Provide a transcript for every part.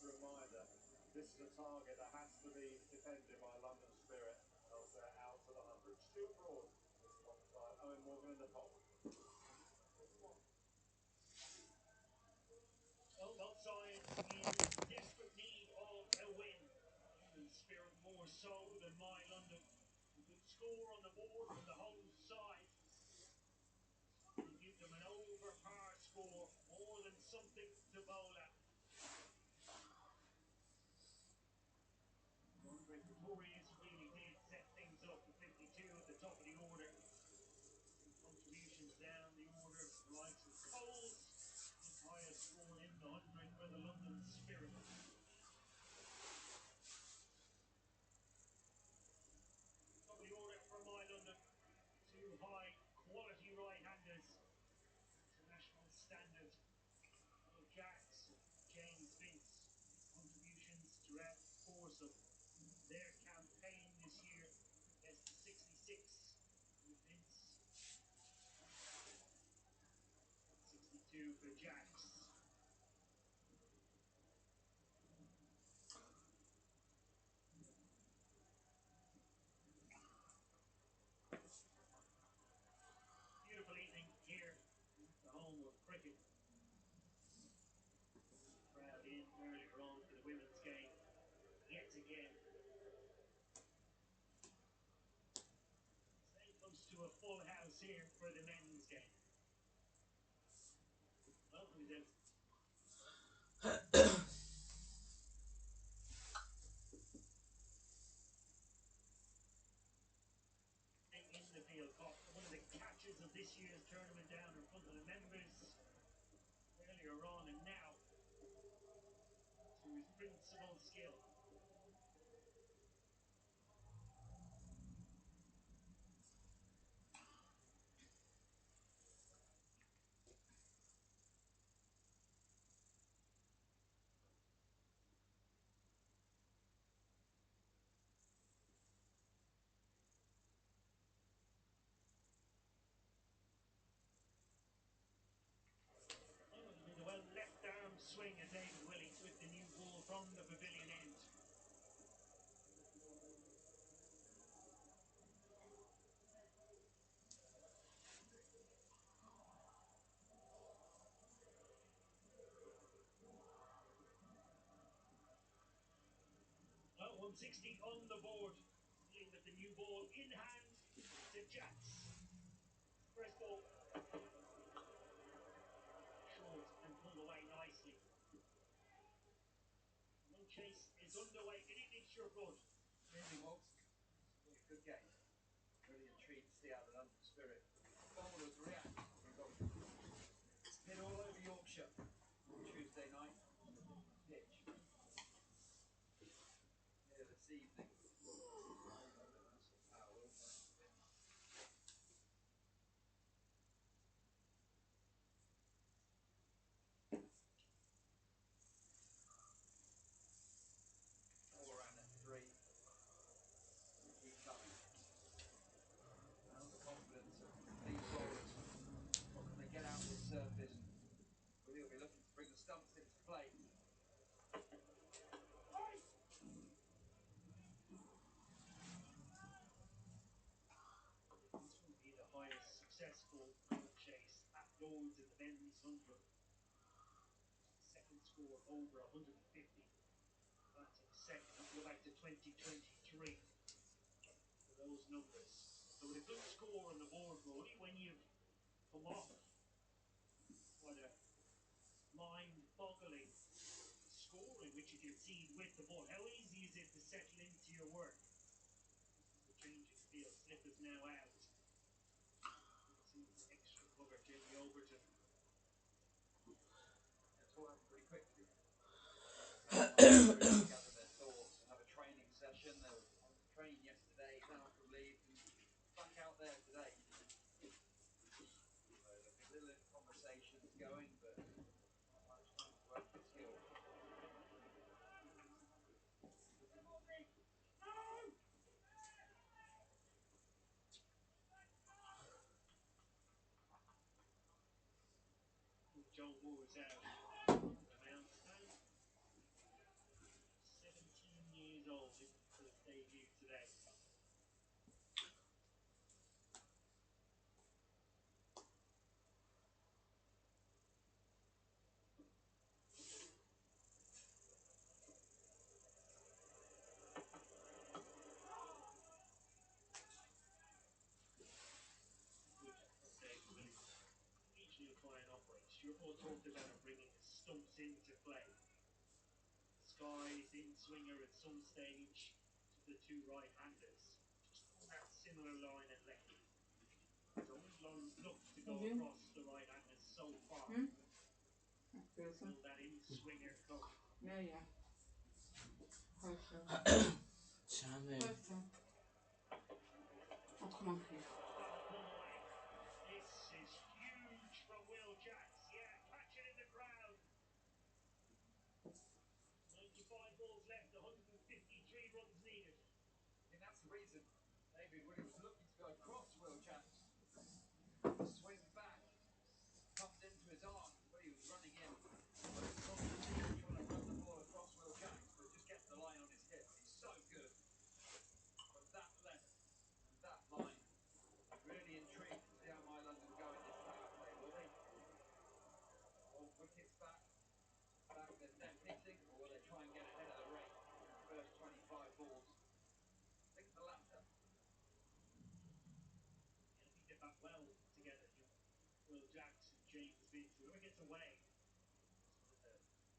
reminder, this is a target that has to be defended by London Spirit, else they're out to the 100. Stuart Broad is alongside Owen Morgan in the pole. Well, both sides in desperate need of a win. London Spirit more so than My London. A good score on the board from the home side. To give them an over par score, more than something to bowl at. Andre Pretorius really did set things up for 52 at the top of the order. Contributions down the order, the likes of Coles, his highest score in the 100 for the London Spirit. Top of the order for My London. Two high quality right-handers, international standard. Will Jacks, James Vince, contributions throughout the course of their campaign this year. Best of 66 with Vince, 62 for Jacks. Beautiful evening here at the home of cricket. Crowd in earlier on for the women's game yet again. Stay close to a full house here for the men's game. Well, who's out? In the field, caught one of the catches of this year's tournament down in front of the members earlier on, and now to his principal skill. The well left arm swing of David Willey with the new ball from the pavilion end. Well, 160 on the board. Willey with the new ball in hand to Jacks. First ball short and pulled away nicely. No chase is underway. Good evening, Stuart Broad. Good evening, Waltz. Good game. Really intrigued to see how the London Spirit bowlers react. We've got hit all over Yorkshire on Tuesday night on the pitch. Here this evening. All around at 3. Keep coming. Now the confidence of these bowlers. What can they get out this surface? Really will be looking to bring the stumps into play. This will be the highest successful no chase at Lords in the men's 100. Second score over 150. Batting second, up to go back to 2023 for those numbers. So with a good score on the board, Rory, when you've come off quite a mind-boggling score in which you concede with the ball, how easy is it to settle into your work? The change of field, Slip is now out. Extra cover, Jamie Overton. It's all happened pretty quickly. Gather their thoughts and have a training session. They were on the train yesterday, down from Leeds, and back out there today. So there'll be little conversations going, but not much time to work the skill. Joe Moore's out. The mound stand. indulge in for his debut today. Good update for Billy. Usually apply and operate. Stuart Hall talked about him bringing his stumps into play. Sky's in-swinger at some stage to the two right-handers. Just on that similar line at left. Don't look to go across the right-handers so far. Still that in-swinger coming. Yeah. Charming. Oh, come on, Chris. Well pulled away. This is huge from Will Jacks. Yeah, catch it in the crowd. 95 balls left, 153 runs needed. I think that's the reason David Williams was looking to go across Will Jacks. Swings back, comes into his arm when he was running in. But it's constantly trying to run the ball across Will Jacks, but just gets the line on his hip. He's so good. But that length and that line, really intrigued to see how My London go in this power play. Will they hold wickets back their net hitting, or will they try and get ahead of the rate in the first 25 balls? I think the latter. Yeah, I think they bat well together. Will Jacks and James Vince. Whoever gets away, the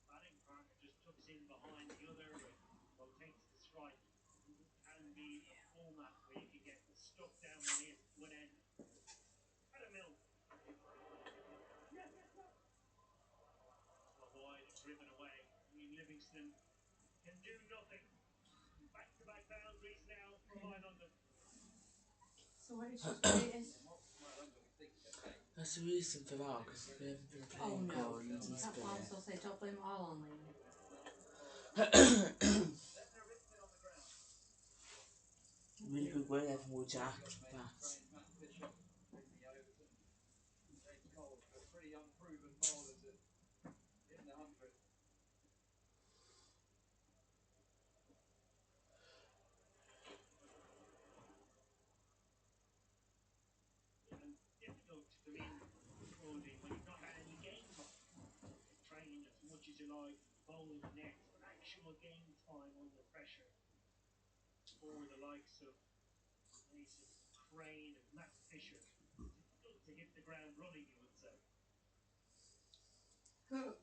batting partner just tucks in behind the other and rotates the strike. Can be a format where you can get stuck down one end. At a mill. Well, wide and driven away. Ian Livingston can do nothing. Back-to-back boundaries now for My London. So what is your status? And what My London we think they say. That's the reason for that, because we haven't been Oh playing no. goals and That's what I was spirit. going to say. Don't blame it all on Liam. Letner rips it on the ground. Really good work there from Will Got Jack. the That. trained Matt Fisher, Anthony Overton, James Cole, but pretty unproven bowlers in the 100. And difficult to come in, Cody, when you've not had any game time. Train as much as you like, bowl in the net, but actual game time under pressure for the likes of Mason Crane and Matt Fisher. Difficult to hit the ground running, you would say. Oh,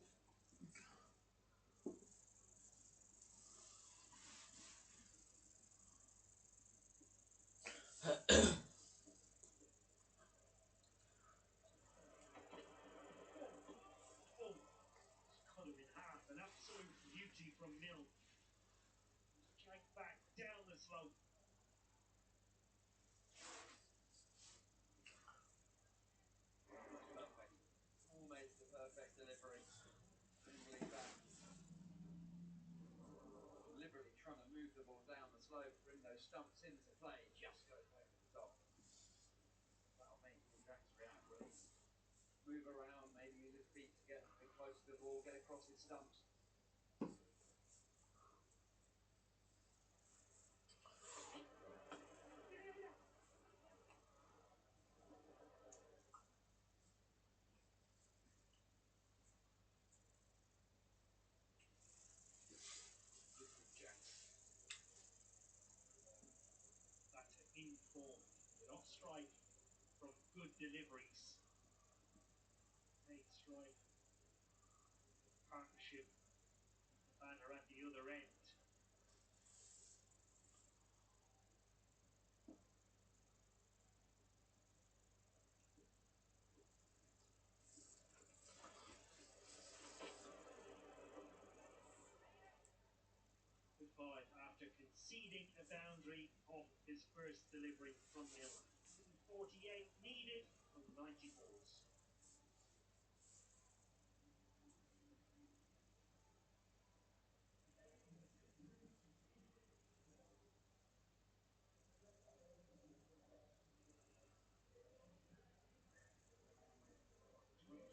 cut him in half. An absolute beauty from Mill. Jack back down the slope. Perfect. Almost the perfect delivery. Singly back. Deliberately trying to move the ball down the slope, bring those stumps into play. Just goes over the top. That'll make Will Jacks react, will he? Move around, maybe use his feet to get a bit close to the ball, get across his stumps. Good from Jacks. Batter informed, but off strike from good deliveries. Take strike. Partnership. The batter at the other end. Goodbye after conceding a boundary off his first delivery from Mill. 48 needed from 90 balls.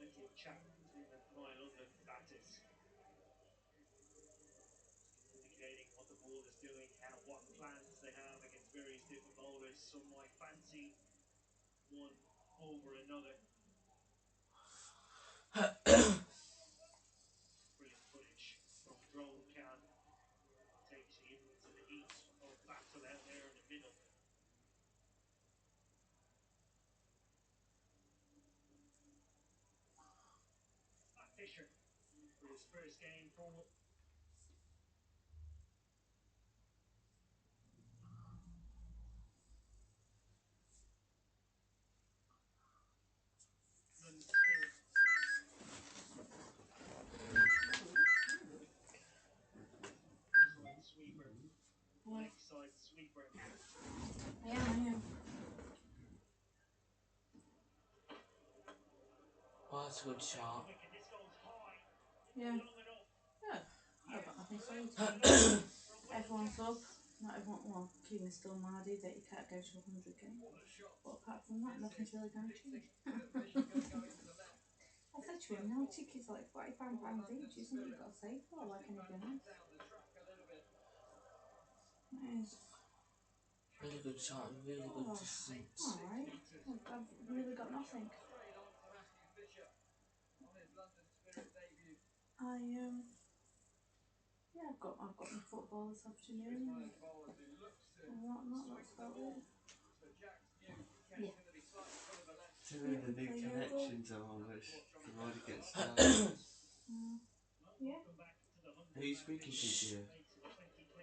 Plenty of chat between the My London batters. Indicated investigating what the ball is doing, what plans they have against various different bowlers. Some might fancy one over another. Brilliant footage from drone cam takes you into the heat of battle out there in the middle. Fisher for his first game forward. Spirit. Side sweeper. Leg side sweeper. I am. Oh, that's a good shot. This goes high. Yeah. Long enough. Yeah. I've got nothing to say to it. Everyone's up. Not everyone, well, Keegan's still mad that you can't go to 100 games. But apart from that, nothing's really going to change. I said to him, no, tickets are like £45 each, isn't it? You've got to save for like anything else. It is. Really good shot, really good Oh, distance. alright. I've really got nothing. Yeah, I've got my football this afternoon and whatnot, that's about it. Yeah. So the new Play connections are on which can already get started. Yeah. Who are you speaking to here?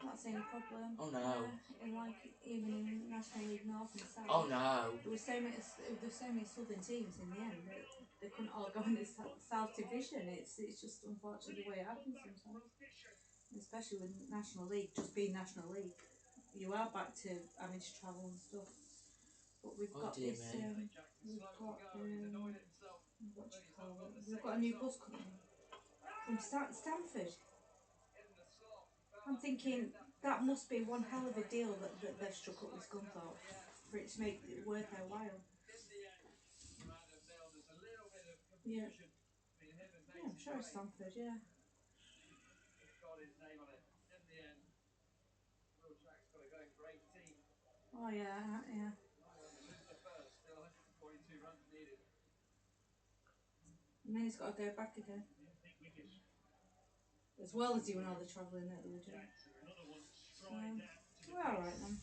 Not seeing a problem. Oh no. In like even in National League North and South. Oh no. There were so many southern teams in the end that they couldn't all go in the South Division. It's just unfortunately the way it happens sometimes. Especially with National League just being National League. You are back to having to travel and stuff. But we've got this what do you call it? We've got a new bus company from Stanford. I'm thinking that must be one hell of a deal that they've struck up with Scunthorpe for it to make it worth their while. Yeah. Yeah, I'm sure it's Stanford, yeah. Oh yeah, yeah. And then he's got to go back again. As well as doing all the travelling that they were doing. So, we're alright then.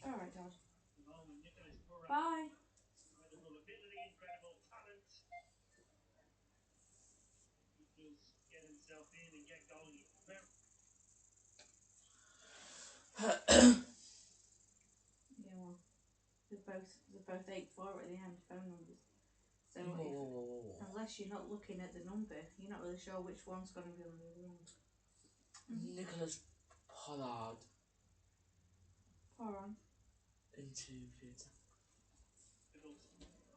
Alright, Dad. Bye. Incredible ability, incredible talent. He does get himself in and get going. Yeah, well, they're both 8-4 at the end, phone numbers. So unless you're not looking at the number, you're not really sure which one's going to be on the other end. Nicholas Pollard. Alright. Into theatre.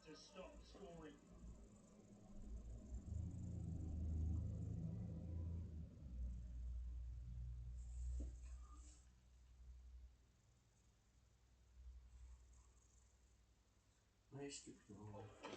To stop scoring. Why are you skipping all of them?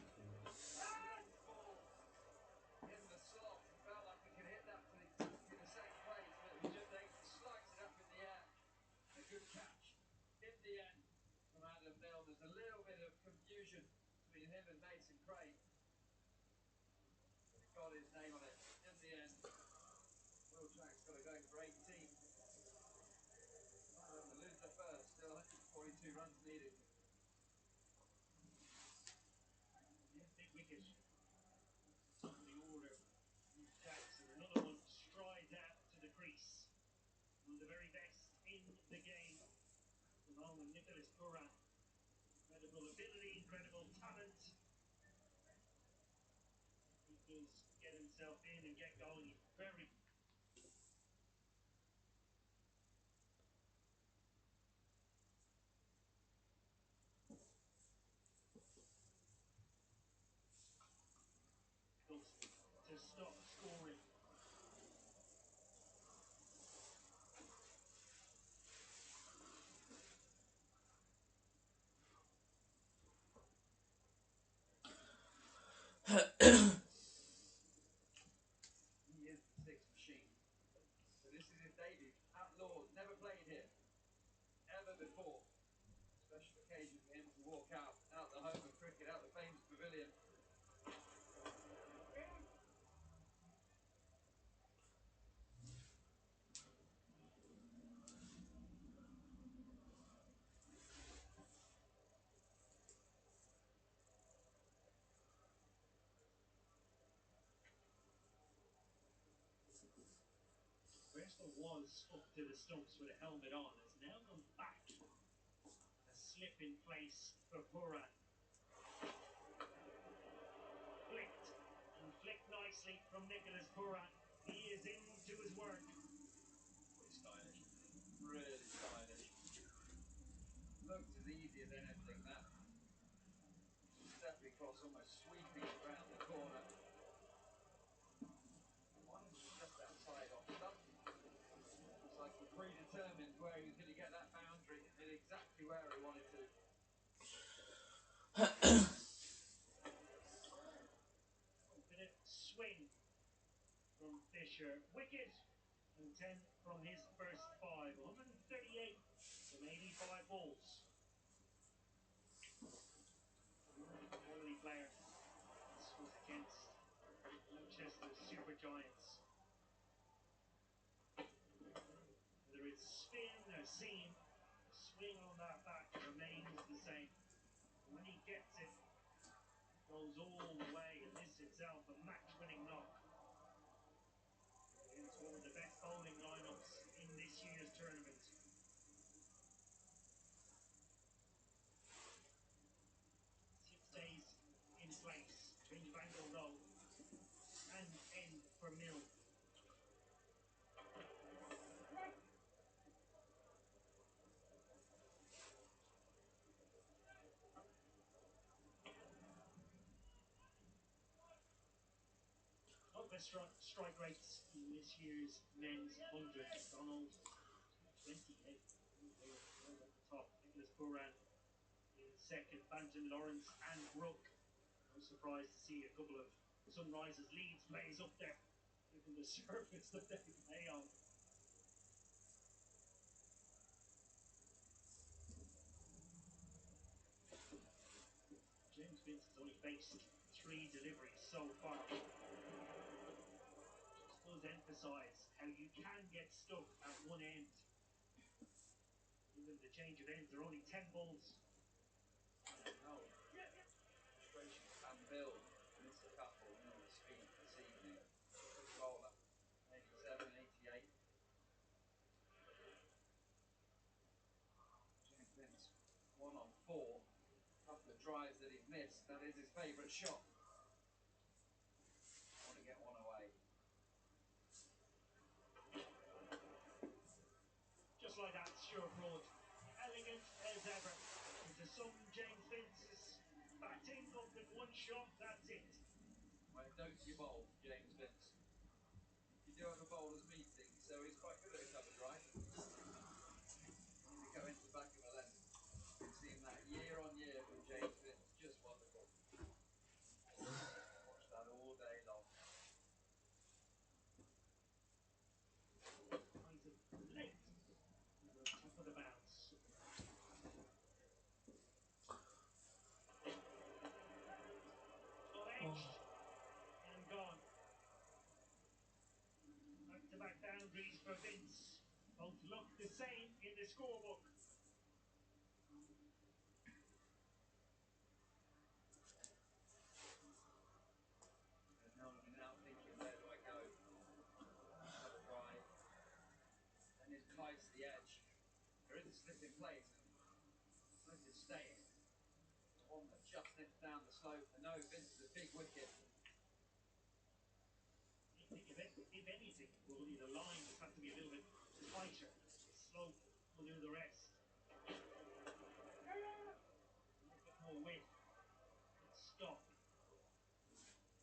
Big wicket for the order. Jackson, another one, strides out to the crease. One of the very best in the game. At the moment, Nicholas Purran. Incredible ability, incredible talent. He does get himself in and get going. Very to stop scoring. He is the sixth machine. or was up to the stumps with a helmet on, has now gone back. A slip in place for Buran. Flicked and flicked nicely from Nicholas Buran. He is into his work. Stylish. Really stylish. Looks as easy as anything, that. Stepping across, almost sweeping it round the corner. One was just outside off stump. Looks like he predetermined where he was going to get that boundary. Hit exactly where he wanted to. Bit of swing from Fisher. Wicket and 10 from his first 5. 138 from 85 balls. Quality player. This was against Manchester Super Giants. Whether it's spin or seam, the swing on that bat remains the same. When he gets it, goes all the way, and this itself a match-winning knock against one of the best bowling lineups in this year's tournament. 6 days in place. Change of angle though, and end for Mill. Not best strike rates in this year's men's 100. Donald 28. They're at the top. Nicholas Buran in second. Banton, Lawrence and Brook. No surprise to see a couple of Sunrisers Leeds plays up there, given the surface that they play on. James Vince has only faced 3 deliveries so far. Just does emphasise how you can get stuck at one end. Given the change of ends, there are only 10 balls. No. Frustration can build. Missed a couple. No speed this evening. Quick bowler. 87, 88. James Vince, 1 on 4. Couple of drives that he's missed. That is his favourite shot. Want to get one away. Just like that, Stuart Broad. Elegant as ever. And to some, James Vince's batting, but with one shot, that's it. Where don't you bowl, James Vince? You do have a bowler's meeting, so he's quite good at a cover drive. Need to go into the back of a lens. We've seen that year on year from James Vince. Just wonderful. Watch that all day long. Nice and late. The top of the bounce. Edged and gone. Back-to-back boundaries for Vince. Both look the same in the scorebook. And now thinking, where do I go? Cover drive. And his mice the edge. There is a slip in place. Slip is staying. One that just nips down the slope. I know Vince is a big wicket. If anything, Willie, the line just has to be a little bit tighter. The slope will do the rest. A little bit more width. Stop.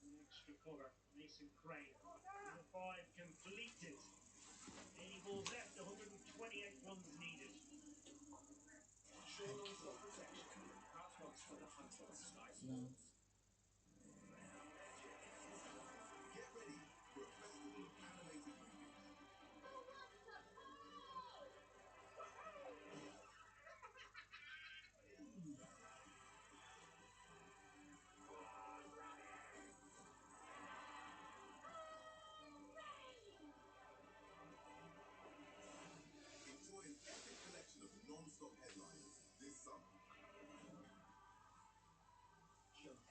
An extra cover. Mason Crane. Number 5 completed. 80 balls left. 128 runs needed. Sure non-stop protection. Perhaps for the hunters. No. Get ready for a festival of animated movies. Enjoy an epic collection of non-stop headliners this summer. Just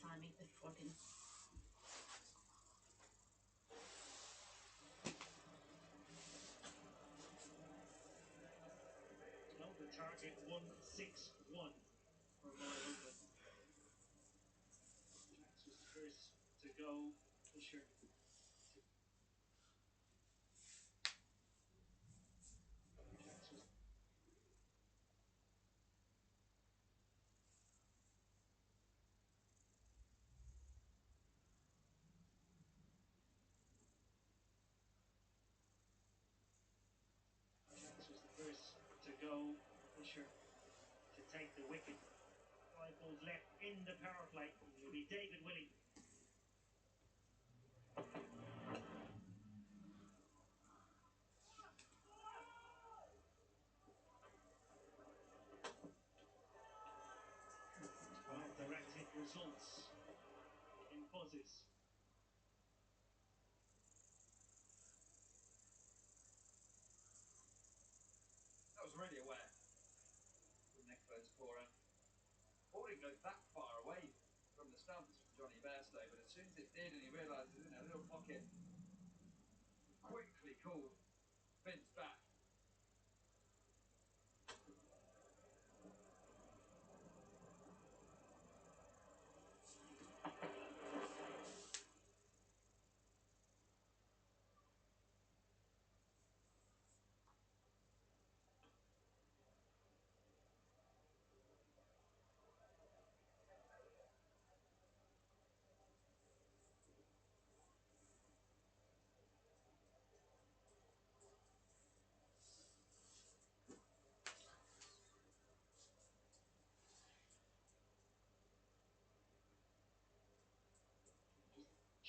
climbing the 14. Well, the target 161 for my London. Jax was the first to go. Fisher. Jax was Jax was the first to go. Fisher to take the wicket. 5 balls left in the power play. It'll be David Willey. Well, direct hit results in buzzes. That was really aware from Nicholas Pooran. Ball didn't go that far away from the stumps from Johnny Bairstow, but as soon as it did and he realised it was in a little pocket, he quickly called Vince back.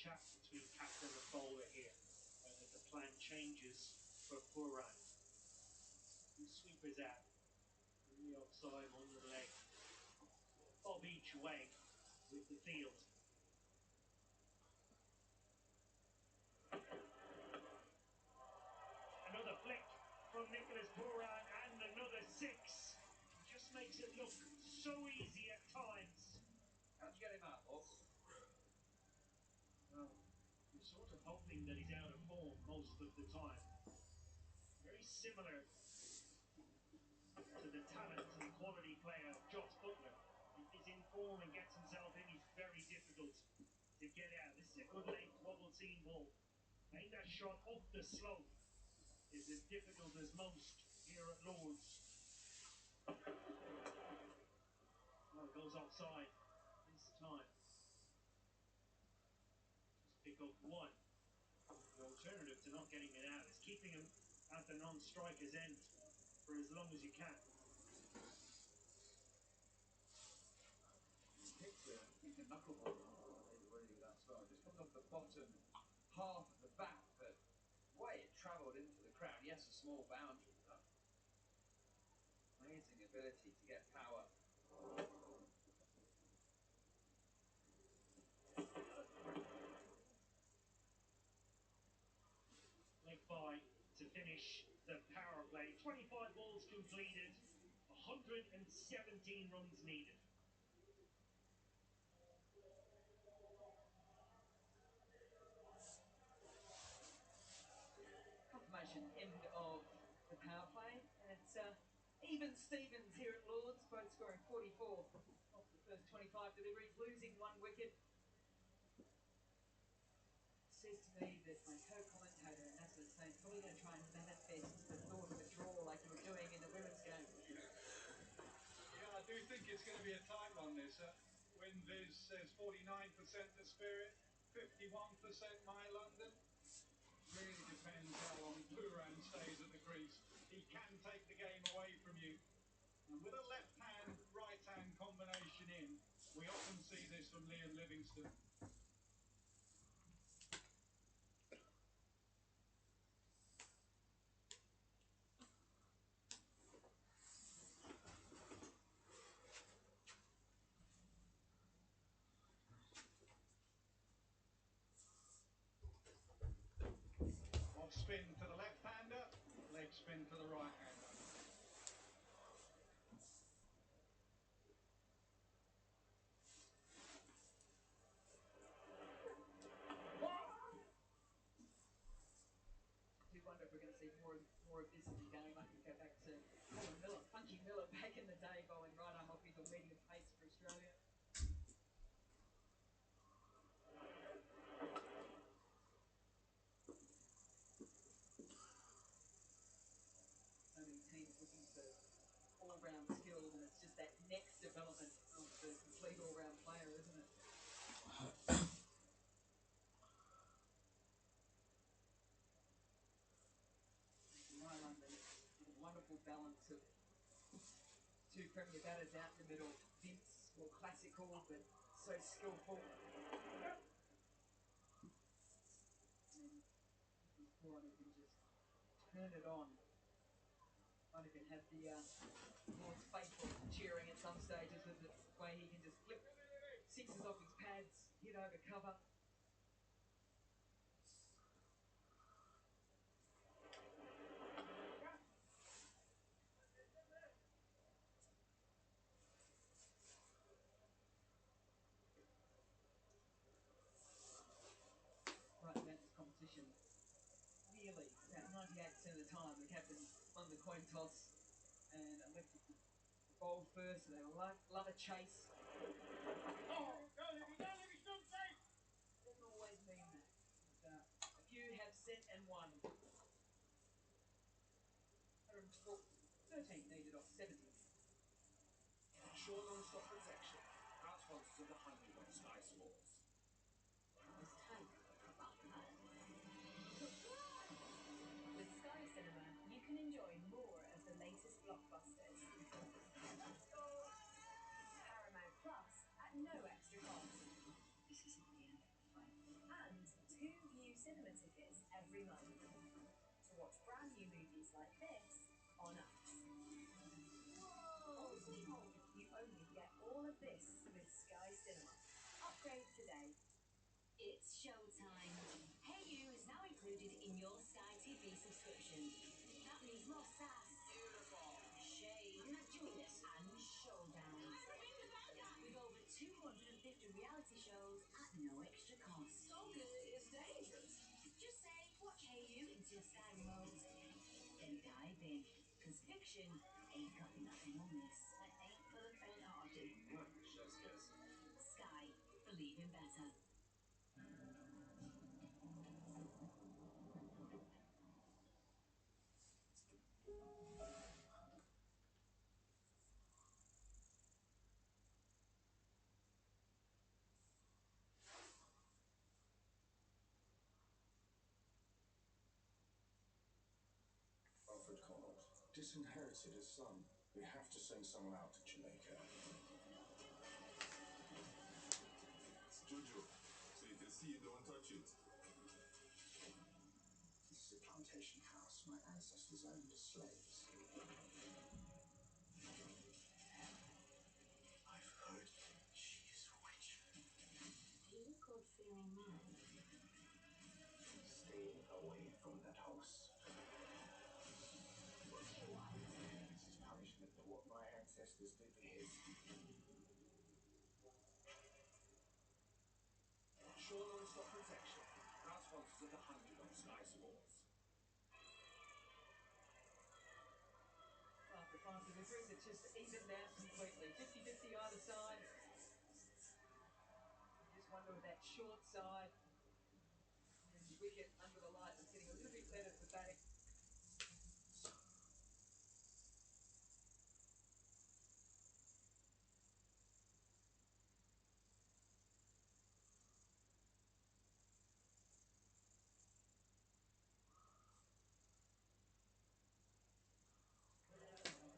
Chat between captain and bowler here, whether the plan changes for Pooran. 2 sweepers out, 3 offside, 1 to the leg. Bob each way with the field. Another flick from Nicholas Pooran and another 6. He just makes it look so easy at times. How'd you get him out, Bob? Well, you're sort of hoping that he's out of form most of the time. Very similar to the talent and quality player Joss Butler. If he's in form and gets himself in, he's very difficult to get out. This is a good length wobble seam ball. Making that shot off the slope is as difficult as most here at Lord's. Oh, it goes offside this time. Just pick up 1. The alternative to not getting it out is keeping him at the non-striker's end for as long as you can. Hit a knuckleball really with that start. Just comes off the bottom half of the bat, but the way it travelled into the crowd, yes, a small boundary, but amazing ability to get power. Leg by to finish the power play. 25 balls completed, 117 runs needed. Confirmation end of the power play, and it's even Stevens here at Lord's, both scoring 44 off the first 25 deliveries, losing 1 wicket. Says to me that my co-commentator and that's what saying probably going to try and manifest the thought of a draw like you were doing in the women's game. Yeah, I do think it's going to be a tight one, this. WinViz says 49% the Spirit, 51% My London. Really depends how long Pooran stays at the crease. He can take the game away from you. And with a left-hand, right-hand combination in, we often see this from Liam Livingstone. Off spin to the left-hander, leg spin to the right-hander. one took two premier batters out in the middle. Vince, more classical, but so skillful. And Warren who can just turn it on. Might even have the Lord's faithful cheering at some stages with the way he can just flip sixes off his pads, hit over cover. Right about this competition, nearly about 98% of the time, the captain won the coin toss and elected to bowl first, so they love a chase. Doesn't always mean that. But, a few have sent and won. 13 needed off 70. Sure non-stop protection. Our sponsors of the 100 on Sky Sports. Let's take With Sky Cinema, you can enjoy more of the latest blockbusters. Paramount Plus at no extra cost. This isn't the end of the fight. And 2 View cinema tickets every month. To watch brand new movies like this on us. On Sweet Home, you only get all of this with Sky Cinema. Upgrade today. It's showtime. Hey You is now included in your Sky TV subscription. That means more sass, shade, juice, and showdowns. With over 250 reality shows at no extra cost. So good, it's dangerous. Just say, watch Hey You into your Sky remote. Then dive in, because fiction ain't got nothing on this. It ain't for the faint-hearted. Sky, believe in better. Alfred Connaught, disinherited his son. We have to send someone out to Jamaica. Jojo, so you can see, don't touch it. This is a plantation house my ancestors owned as slaves. I've heard she is a witch. Do you look God-fearing man? Stay away from that house. This is punishment for what my ancestors did for his. Sure non-stop protection. Our sponsors of the 100 on Sky Sports. after 5 to the 3, it's just evened out completely. 50-50 either side. You just wonder with that short side and the wicket under the light that's getting a little bit better for batting.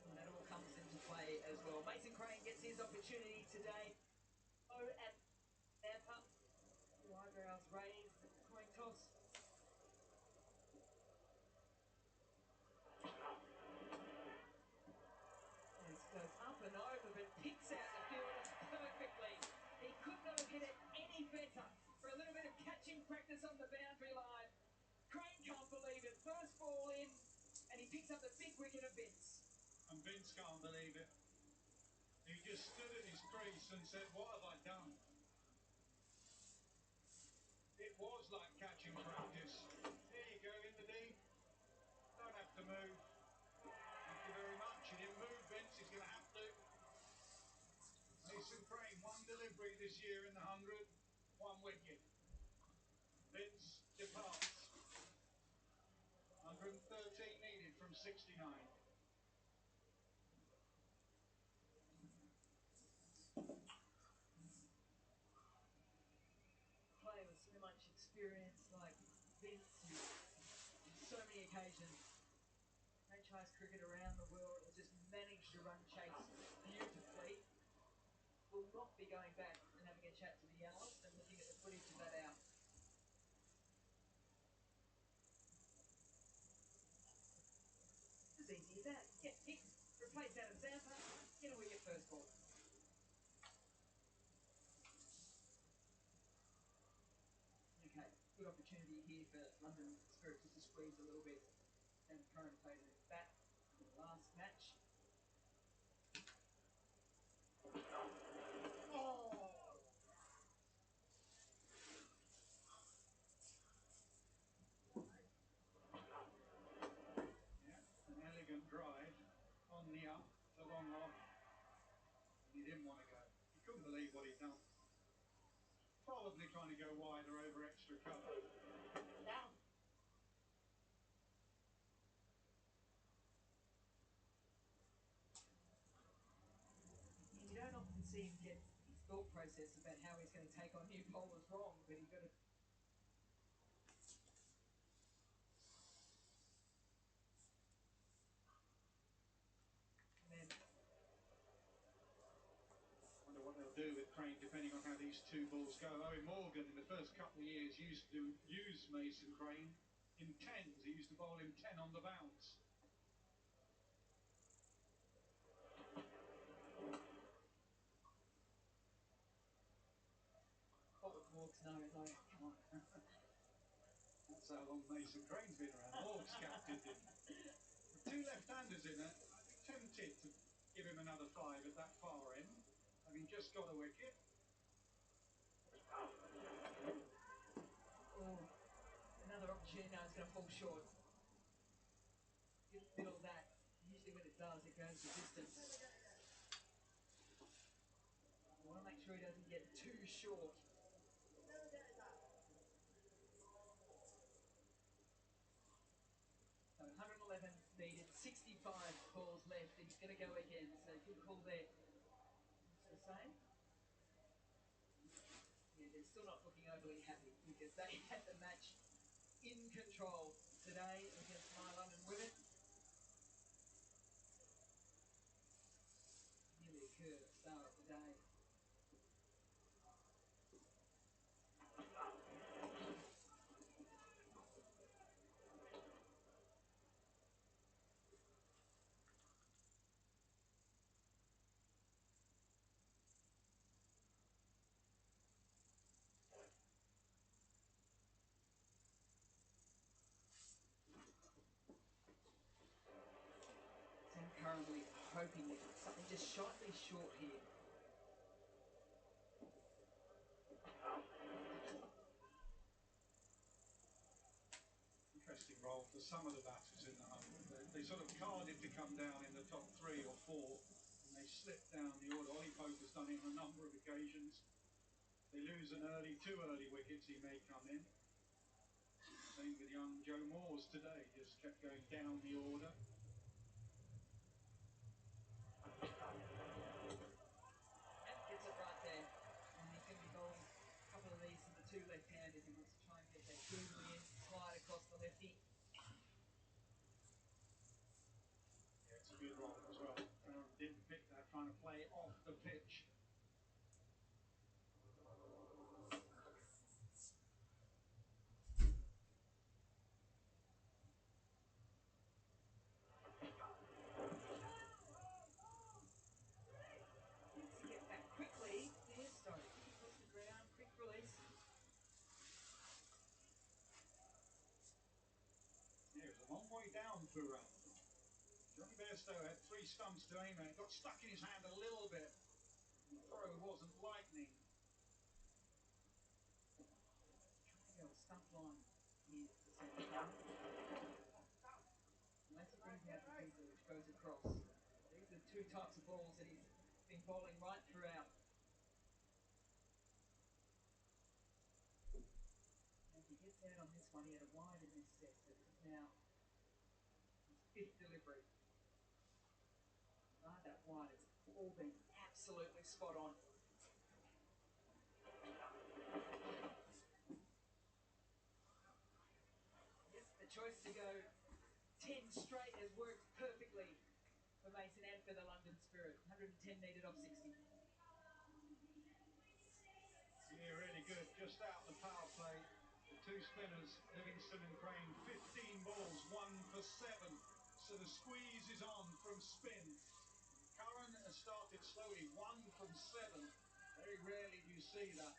And that all comes into play as well. Mason Crane gets his opportunity today. Oh, at Tampa. Two eyebrows raised at the coin toss. This goes up and over, but picks out the fielder perfectly. He could not have hit it any better. For a little bit of catching practice on the boundary line. Crane can't believe it. First ball in, and he picks up the big wicket of Vince. And Vince can't believe it. He just stood in his crease and said, what have I done? It was like catching practice. Here you go in the deep. Don't have to move. Thank you very much. He didn't move, Vince. He's going to have to. Mason Crane, 1 delivery this year in the 100, 1 wicket. Vince departs. 113 needed from 69. Player with so much experience like Vince, who on so many occasions, French franchise cricket around the world has just managed to run chase beautifully. We'll not be going back and having a chat to the analyst and looking at the footage of that out. As easy as that. Get picked, replace Adam Zampa, get a wicket first ball. Okay, good opportunity here for London Spirit just to squeeze a little bit. And Curran played it back in the last match. An elegant drive on the up to long off. He didn't want to go. He couldn't believe what he'd done. Probably trying to go wider over extra cover. You don't often see him get his thought process about how he's going to take on new bowlers wrong, but he's got to. And then Wonder what they'll do with Crane depending on how these two balls go. Owen Morgan in the first couple of years used to use Mason Crane in tens. He used to bowl him 10 on the bounce. what would Morgs know? Like, come on. That's how long Mason Crane's been around. Morgs captained him. With two left-handers in it, I'd be tempted to give him another 5 at that far end, having just got a wicket. Oh, another opportunity now is going to fall short. Didn't fiddle that. Usually when it does, it goes the distance. I want to make sure he doesn't get too short. So 111 needed, 65 balls left, and he's going to go again. So good call there. What's the same? Yeah, they're still not looking overly happy because they had the match in control today against my London women. Nearly occurred at the start of the day. I'm currently hoping that something just slightly short here. Interesting role for some of the batters in the hunt. They sort of carded to come down in the top 3 or 4, and they slipped down the order. Ollie Pope has done it on a number of occasions. They lose too early wickets, he may come in. Same with young Joe Moores today, just kept going down the order. Gets it right there. And he's going to be bowling a couple of these to the two left-handers. He wants to try and get that googly in, slide across the lefty. Yeah, it's a good roll as well. Didn't pick that, trying to play off the pitch. Needs to get back quickly. There's Stokes. Across the ground, quick release. Yeah, it was a long way down for Johnny Bairstow had 3 stumps to aim at. Got stuck in his hand a little bit. The throw wasn't lightning. Trying to go a stump line here to set the gun. Unless he brings out the pizza which goes across. These are the 2 types of balls that he's been bowling right throughout. And if he gets out on this one, he had a wide in this set, so this is now his 5th delivery. Right, that wide, it's all been absolutely spot on. Yes, the choice to go 10 straight has worked perfectly for Mason and for the London Spirit. 110 needed off 60. Yeah, really good. Just out the power play. The two spinners, Livingston and Crane, 15 balls, 1 for 7. So the squeeze is on from spin. Curran has started slowly, 1 from 7. Very rarely do you see that.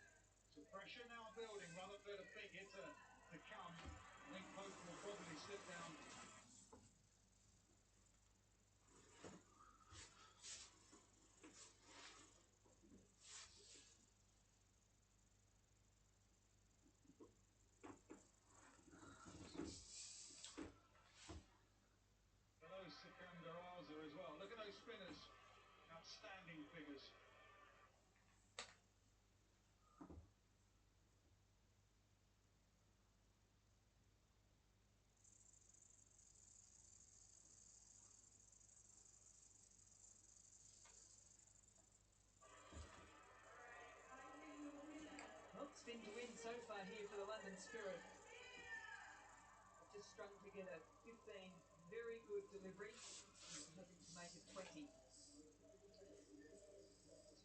So pressure now building. Rutherford, a big hitter to come. I think Pope will probably slip down. For those Sikandaraza as well. Look at those spinners. Outstanding figures. Well, spin to win so far here for the London Spirit. They've just strung together 15 very good deliveries. Hoping to make it 20. Just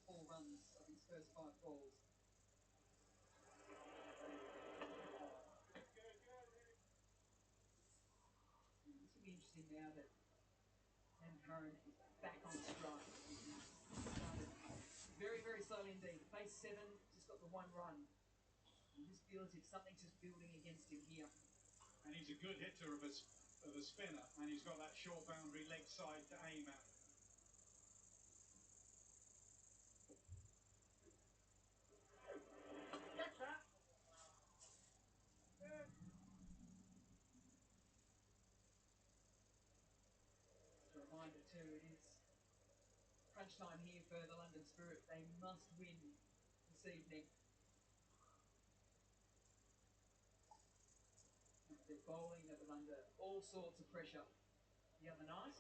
4 runs of his first 5 balls. This will be interesting now that Sam Curran is back on strike. Started very, very slowly indeed. Base 7, just got the 1 run. And this feels as if something's just building against him here. And he's a good hitter of a spinner, and he's got that short boundary leg side to aim at. Just a reminder too, it is crunch time here for the London Spirit. They must win this evening. They're bowling, that was under all sorts of pressure the other night.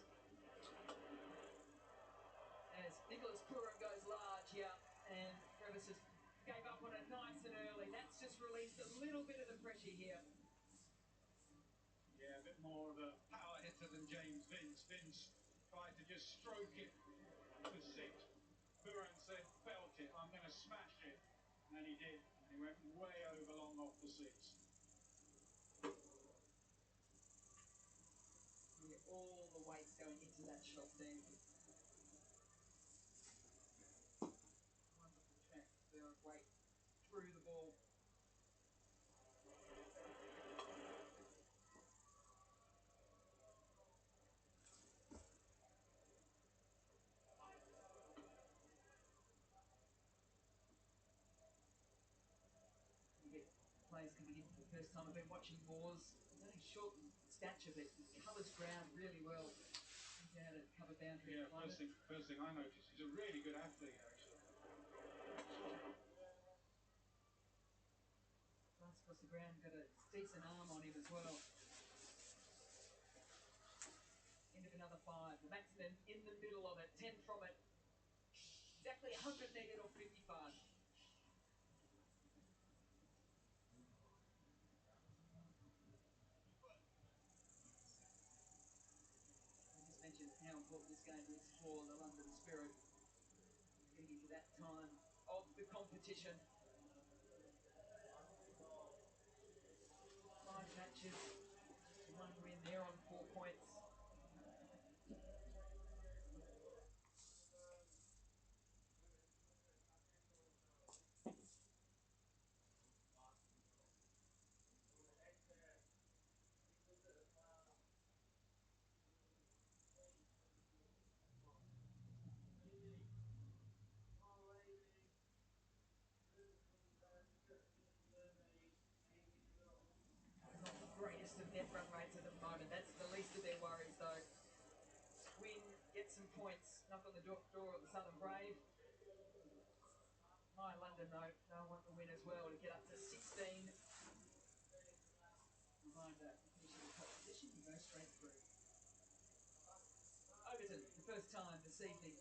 As Nicholas Puran goes large here, and Crevices gave up on it nice and early. That's just released a little bit of the pressure here. Yeah, a bit more of a power hitter than James Vince. Vince tried to just stroke it for 6. Puran said, belt it, I'm going to smash it. And he did. And he went way over long off the 6. Yeah, all the weight going into that shot there. Wonderful transfer of weight through the ball. Players coming in for the first time. I've been watching Moores. He's only short in stature, but he covers ground really well. He's out at cover boundary. Yeah, first thing I noticed, he's a really good athlete, actually. Flies across the ground, got a decent arm on him as well. End of another 5. The maximum in the middle of it. 10 from it. Exactly 100 needed or 55. Mentioned how important this game is for the London Spirit. Getting into that time of the competition. 5 matches, 1 win. They're on 4 points. Greatest of net run rates at the moment. That's the least of their worries, though. Win, get some points, knock on the door of the Southern Brave. High London, though, they'll want the win as well to get up to 16. Reminder, finishing the top position, you go straight through. Overton, the first time this evening.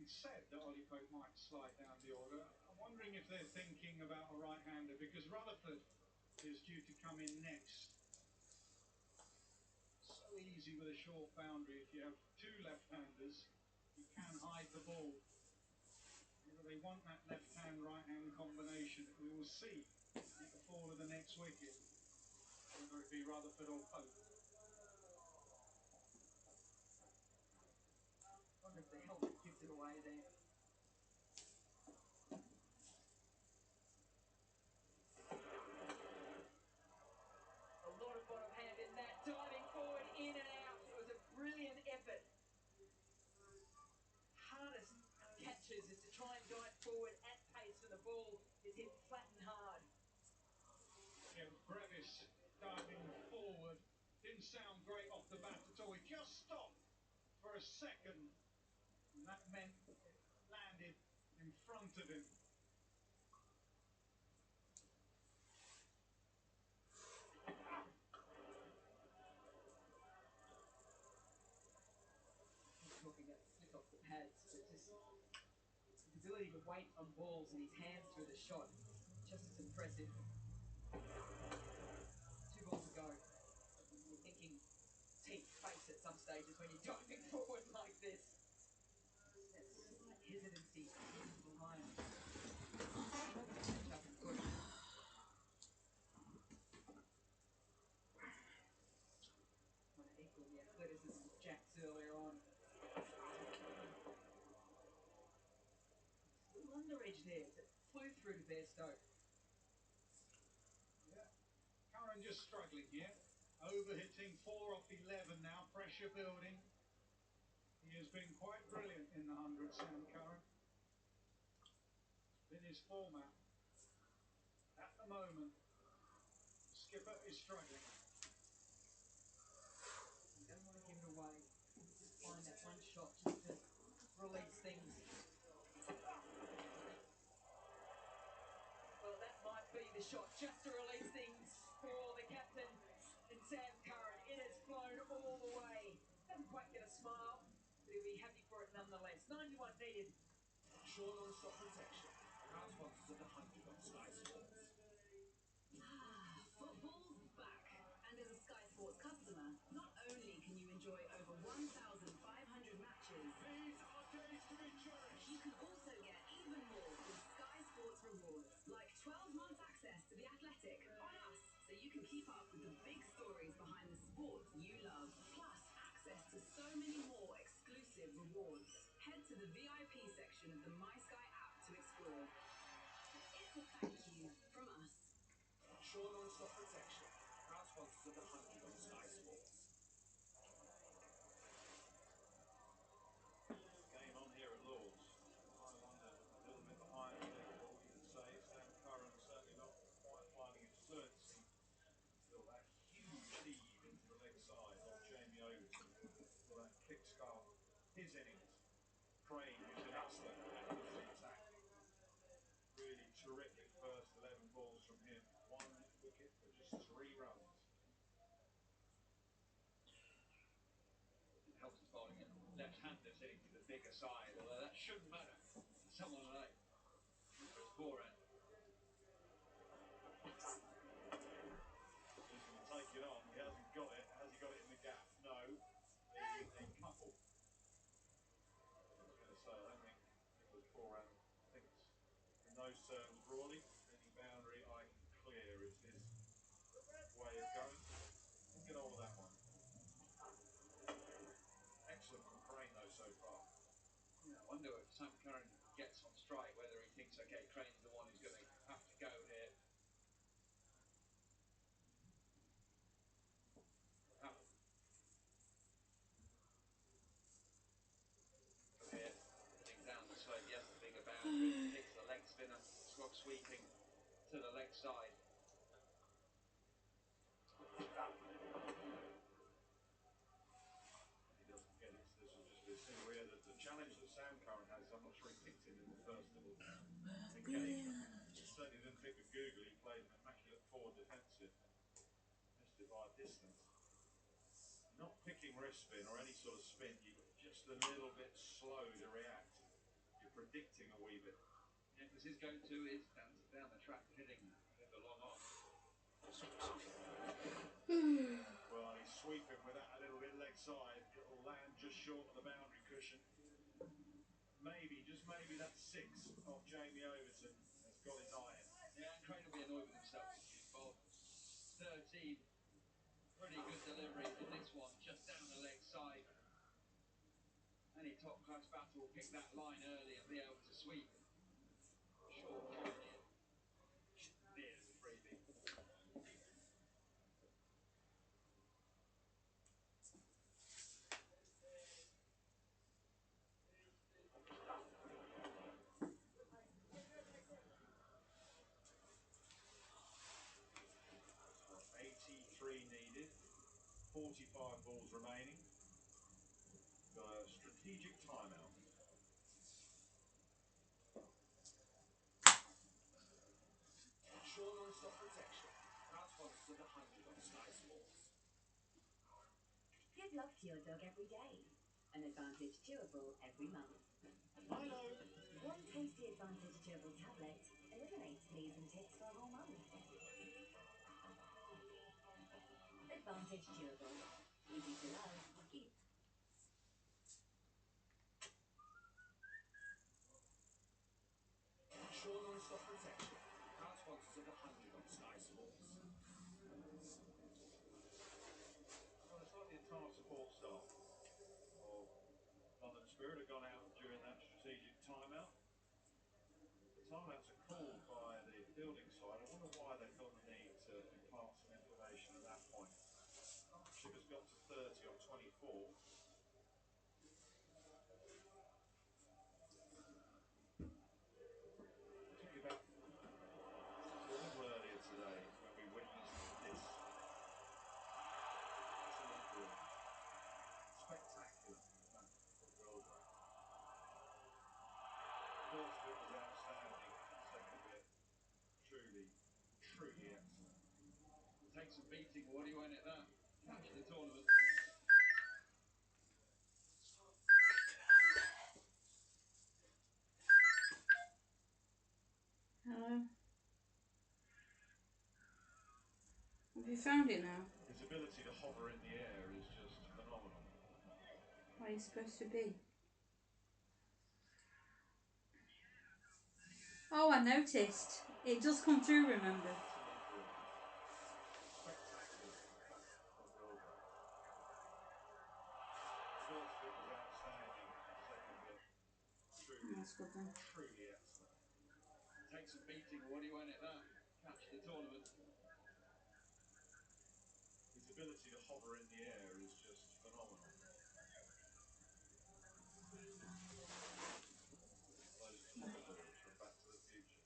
It's said that Ollie Pope might slide down the order. I'm wondering if they're thinking about a right-hander because Rutherford is due to come in next. So easy with a short boundary. If you have two left-handers, you can hide the ball. Whether they want that left-hand, right-hand combination, we will see at the fall of the next wicket, whether it be Rutherford or Pope. I wonder if the helmet gives it away there. A lot of bottom hand in that, diving forward, in and out. It was a brilliant effort. Hardest catches is to try and dive forward at pace when the ball is hit flat and hard. Yeah, Brevis diving forward. Didn't sound great off the bat at all. He just stopped for a second, and that meant it landed in front of him. Talking about flick off the pads, but just his ability to wait on balls and his hands through the shot, just as impressive. 2 balls to go. You're thinking teeth face at some stages when you're diving forward like this. That slight hesitancy behind. Catch up and push. Want to equal the athleticism of Jacks earlier on. Little under edge there that flew through to Bairstow. Yeah, Curran just struggling here. Overhitting 4 off 11 now. Pressure building. He has been quite brilliant in the 100, Sam Curran. It's been his format. At the moment, skipper is struggling. You don't want to give it away. Just find that one shot just to release things. Well, that might be the shot just to release things for the captain and Sam Curran. It has flown all the way. Doesn't quite get a smile, but he'll be happy for it nonetheless. 91 needed. Sure non-stop protection. Proud sponsors of the 100 on Sky Sports. Football's back, and as a Sky Sports customer, not only can you enjoy over 1,500 matches, These are days to be cherished. you can also get even more with Sky Sports rewards, like 12 months access to The Athletic on us, so you can keep up with the big stories behind the sport you love, plus access to so many more exclusive rewards. Head to the VIP section of the My Sky app to explore. It's a thank you from us. Sure non-stop protection. Proud sponsors of the 100 on Sky Sports. Game on here at Lords. High London a little bit behind the leaderboard, you could say. Sam Curran certainly not quite finding his fluency. Still that huge heave into the leg side of Jamie Overton. For that kickstart his innings. Crane, who's in excellent levels of attack. Really terrific first 11 balls from him. 1 wicket for just 3 runs. It helps his bowling and left-handers hitting to the bigger side, although that shouldn't matter. Someone like Boran. He's going to take it on. He hasn't got it. Has he got it in the gap? No. A couple. I was going to say, I don't think Nicholas Boran thinks in those terms broadly. Any boundary I can clear is his way of going. We'll get on with that one. Excellent from Crane though so far. Yeah, I wonder if Sam Curran gets on strike, whether he thinks, okay, Crane's the one who's going to have to go here. Here, hitting down the slope, yes, the bigger boundary, hits the leg spinner, sweeping to the leg side. He doesn't get it, so this will just be a single here. The challenge that Sam Curran has, I'm not sure he picked him in the first little engagement. Certainly didn't pick with Google. He played an immaculate forward defensive. Missed it by a distance. Not picking wrist spin or any sort of spin, you're just a little bit slow to react. Nicholas is going to is down the track, hitting the long off. Well, he's sweeping with that a little bit leg side. It'll land just short of the boundary cushion. Maybe, just maybe, that 6 of Jamie Overton has got his eye in. Yeah, Crane will be annoyed with himself. Bob, 13. Pretty good delivery from this one, just down the leg side. Any top-class batter will pick that line early and be able to sweep. Short coming in. Near as a freebie. 83 needed, 45 balls remaining. Got a strategic timeout. Sean non-stop protection. Proud sponsors of the 100 on Sky Sports. Give love to your dog every day. An Advantage Chewable every month. Milo! One tasty Advantage Chewable tablet eliminates fleas and ticks for a whole month. Advantage Chewable. Easy to love. Easy. Sean non-stop protection. Proud sponsors of the 100 on Sky Sports. Well, it's like the entire support staff of London Spirit have gone out during that strategic timeout. The timeouts are called by the fielding side. I wonder why they felt the need to impart some information at that point. Sugar's got to 30 on 24. I'll tell you about a little earlier today when we witnessed this. Absolutely spectacular back from Wilbur. First bit was outstanding, second bit truly excellent. Takes some beating, what do you want at that? Catch the tournament. Hello? Have you found it now? His ability to hover in the air is just phenomenal. Where are you supposed to be? Oh, I noticed. It does come through, remember? Spectacular back from Wilbur. First bit was outstanding, second bit That's good then. truly excellent. Takes some beating, what do you want at that? Catch the tournament. His ability to hover in the air is just phenomenal. Those hoverboards from Back to the Future.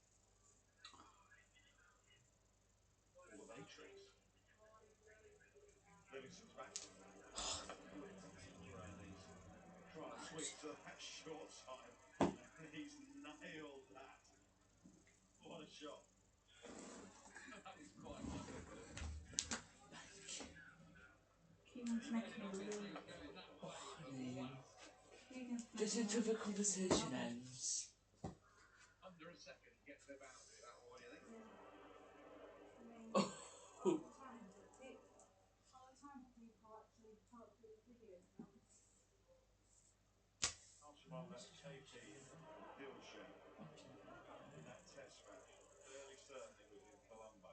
Or The Matrix. Livingston's back. And he's trying to sweep to that short side. And he's nailed that. What a shot. That was quite wonderful. Keegan's making a He really... was going that way, but Honey, wow. Keegan's just making until the conversation ends. Under a second, he gets the boundary. That one, what do you think? Oh. Archibald, that's KP Dilshan in that test match. Fairly certain it was in Colombo.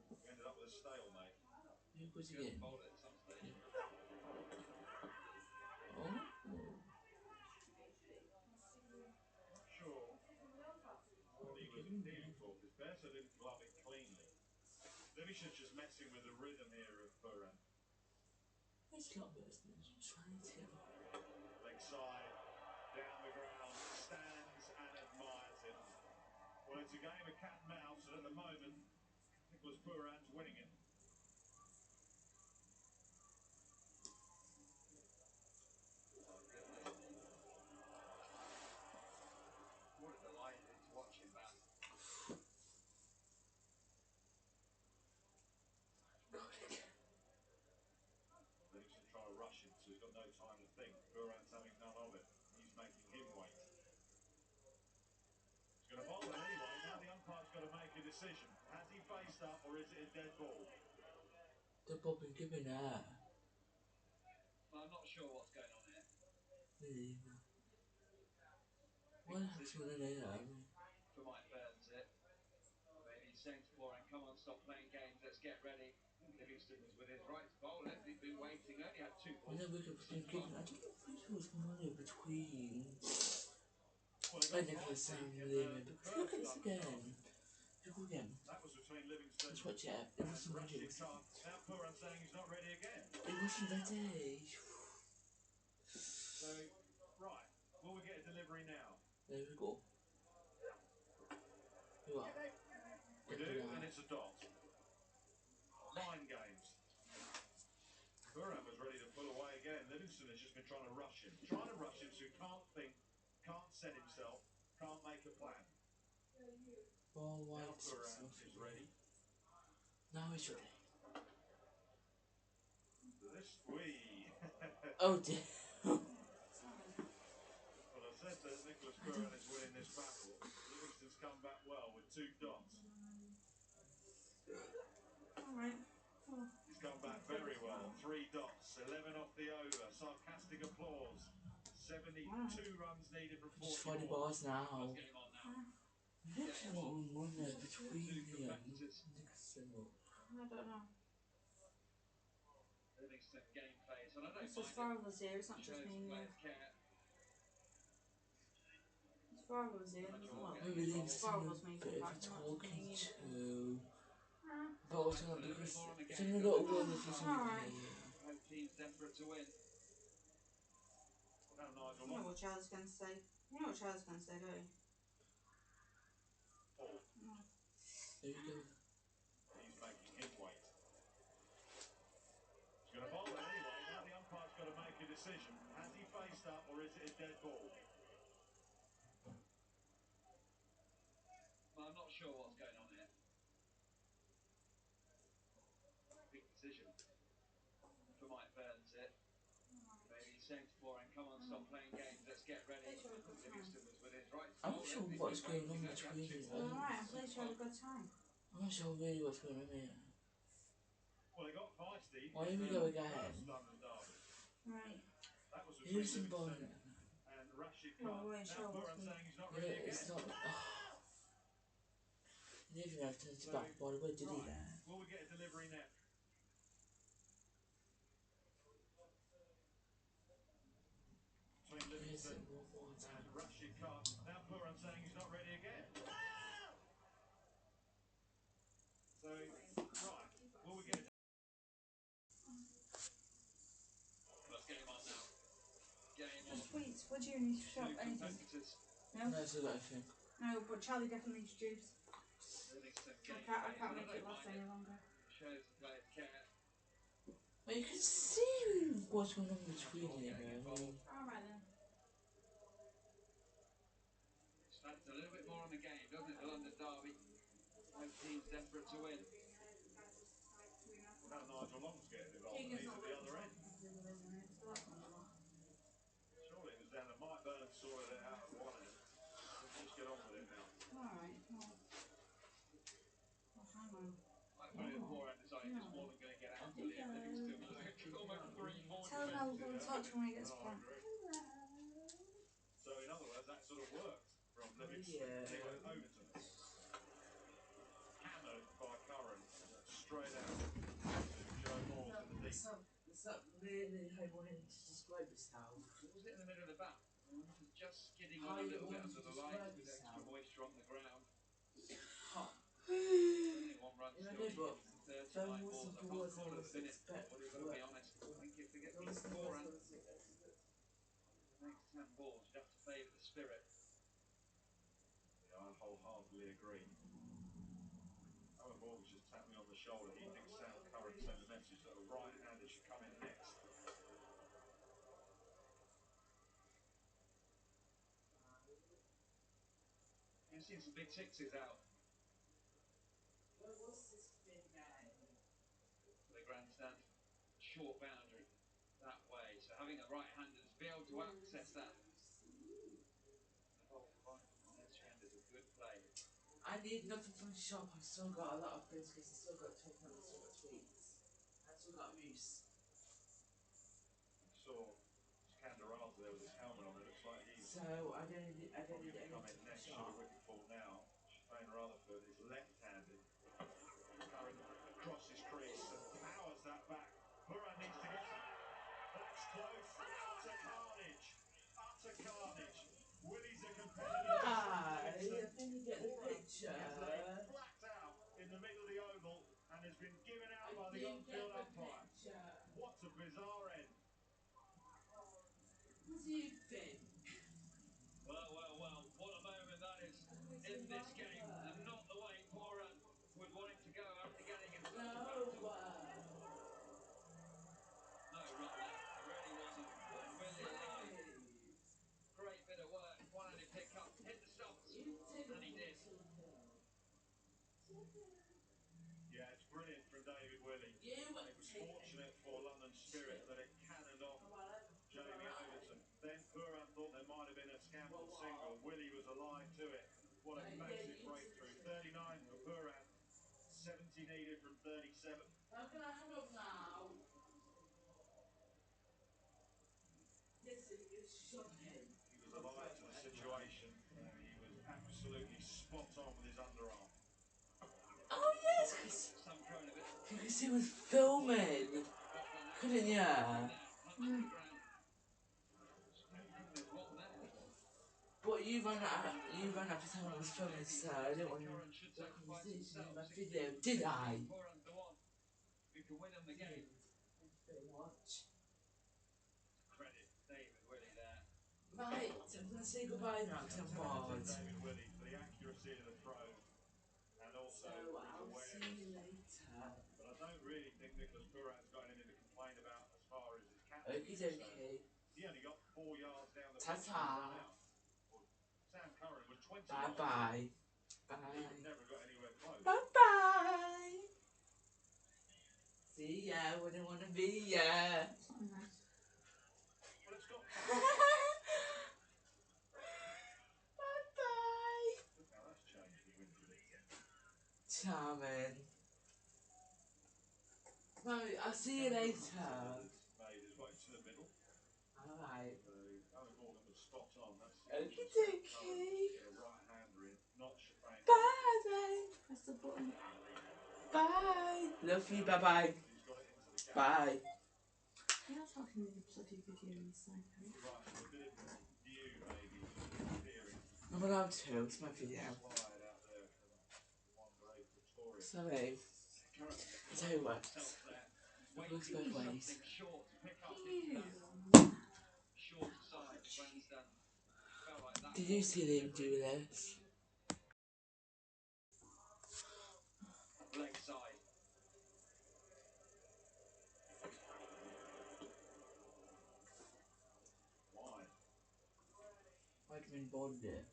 We ended up with a stalemate. Here goes Good again. bowl at some stage. Oh. Not sure what he was appealing for, because Berto didn't glove it cleanly. Livingston's just messing with the rhythm here of Buran. It's not worse than trying to. Leg side, down the ground, stands and admires it. Well, it's a game of cat and mouse, and at the moment, Nicholas Buran's winning it. What a delight it is watching that. Livingston trying to rush him, so he's got no time to think. Buran's having none of it. He's making him wait. He's going to bowl it. decision. Has he faced up or is it a dead ball? The Bob and Gibbon there. I'm not sure what's going on here. Really? What happened to the later? For Mike Burns, it. Maybe he's saying to Florian, come on, stop playing games, let's get ready. Livingston was with his right to bowl it. He'd been waiting, only had 2 balls. When they wake up between Gibbon, I don't know if there was money between. Well, I Nicholas Sam and Lehman. Look at this again. Look again. that was between Livingston Let's watch it. It wasn't ready. Rashid Khan. Now Puran saying he's not ready again. It wasn't ready. So, right, will we get a delivery now? There we go. You are. We do, and it's a dot. 9 games. Puran was ready to pull away again. Livingston has just been trying to rush him. Trying to rush him so he can't think, can't set himself, can't make a plan. Ball Now white. Puran is ready. Now he's ready. This wee. Oh dear. Well, I said that Nicholas Puran is winning this battle. Livingston's come back well with 2 dots. Alright. He's come back very well. 3 dots, 11 off the over. Sarcastic applause. 72 runs needed from 40. Just 40 balls now. Let's get him on now. Literally one there between Two the competitors. Nixon. I don't know. Livingston game phase, and I don't It's as mind far it. as here, it's not just Shows me. players care. As far as here, well, Maybe as far as me, if not it's just talking me. to. Ah. But also not because it's in a little win if it's Alright. Both teams desperate to win. Now Nigel You know Long. what Charles going to say. You know what Charles going to say, don't you? No. There you go. He's making him wait. He's going to bowl it anyway. Now the umpire's got to make a decision. Has he faced up or is it a dead ball? Well, I'm not sure what's going on here. Big decision for Mike Burns, it. Maybe he's saying to Florian, come on, stop playing games, let's get ready. Livingston was with his right to I'm bowl not it. sure He'd what's been going on waiting, only had between 2 them. balls. Alright, I'm pleased you had a good time. I'm not sure really what's going on here. Well, they got feisty. Well, here we in go the again. first London derby. Right. That was between Here's some ball. Livingston and Rashid Well, Khan. we're Now sure Puran what's saying he's not ready Yeah, again. it's not. You didn't even have to touch back ball. Where did he Right. that? Will we get a delivery now? Between Here's Livingston it one more time. and Rashid Khan. Now Puran saying he's not ready again. So, right, will we get a... Let's get him on now. Game on. Sweets, what do you need to shop? Two Anything? competitors. No? No, so that I think. No, but Charlie definitely needs juice. Livingston I game can't phase, and I make it don't last mind any it. longer. Shows the players care. Well, you can see what's going on between them. I mean, Alright then. Adds a little bit more on the game, doesn't it? The London derby. Both teams desperate to win. Now Nigel Long's getting involved and Keegan's he's not at the looking other for end. it, isn't it? So that's not a lot. Surely it was down to Mike Burns sorted it out at one end. Let's just get on with it now. Alright, well. Well, hang on. Like putting the forehand aside, just wasn't going to get out to Liam Livingston. Almost 3-4 Tell him I'll go and talk to him when he gets Oh, I back. agree. So in other words, that sort of worked from Livingston. Yeah. Anyway, Overton. Hammered by Curran. Straight out to Joe Moores in the deep. It's not really how you want to describe yourself. Was it in the middle of the bat? Just skidding How on a you little bit want under to the describe lights with extra yourself? moisture on the ground. Hot. Only 1 run Yeah, still. I know, but 39 that balls. wasn't I the can't words call I it was a finish. expecting. But I've got to be honest. I think if they get That was beat the words forehand, I was expecting. the next 10 balls, you'd have to favour the spirit. Yeah, I wholeheartedly agree. Owen Morgan just tapped me on the shoulder. He thinks Sam Curran sent a message that a right-hander should come in next. You've seen some big sixes out What was this big man? for the grandstand. Short boundary that way. So having a right-hander to be able to access that. The ball right from this end is a good play. I need nothing from the shop. I've still got a lot of biscuits. I've still got chocolate. I've still got sweets. I've still got mousse. Saw Scandarata there with his helmet on. It looks like he's So I don't need probably anything come from in the next to shop. the wicket fall now. Shane Rutherford is left-handed. Curran crosses crease and powers that back. Purran needs to get that. That's close. Utter carnage. Utter carnage. Willie's a competitor. Hi, can you get the Purran picture? is laid flat out in the middle of the oval and has been given out by the on-field umpire. What a bizarre end. What do you think? Well, what a moment that is in this game, and not the way Purran would want it to go after getting in such a battle. No run there, really wasn't. And Willie alive. Great bit of work, one-handed pick up, hit the stumps, and he did. Yeah, it's brilliant from David Willey. It was fortunate for London Spirit that it cannoned off Jamie Overton. Then Purran thought there might have been a scamble single. Willie was alive to it. What a massive breakthrough. 39 for Purran, 70 needed from 37. How can I hang up now? Yes, it's shocking. He was alive to the situation. He was absolutely spot on with his underarm. Oh yes! Because he was filming, couldn't you? But you ran out of time I was filming, so I didn't want to the conversation in my video, did I? Who can win him the game? Watch. Credit David Willey there. Right, I'm going to say goodbye now because I'm bored. David Willey for the accuracy of the throw and also his I'll awareness. see you later. But I don't really think Nicholas Purran's got anything to complain about as far as his captain. Okie dokie. He only got 4 yards down the pitch Ta-ta. and run out. Sam Curran was 20 Bye yards. bye. Bye. Never got anywhere close. Bye bye. See ya when I want to be ya. Well, it's got Bye bye. Look how that's changed with Winfield. Charming. Right, I'll see you later. Made his way to the middle. Alright. Alan Morgan was spot on. That's Okie dokie. a right-hander in, not Shafane. Bye then. Press the button. Bye. Love you. Bye bye. Bye. You're not talking in the bloody video, you psycho. Right, a bit of view maybe appearing. I'm allowed to. It's my video. Slide out there from one brave Victoria. Sorry. I'll tell you what. It goes both ways. Short to pick up short side Wensden. Felt like that. Did you see them do this? Leg side. Wide. Vitamin Bond there.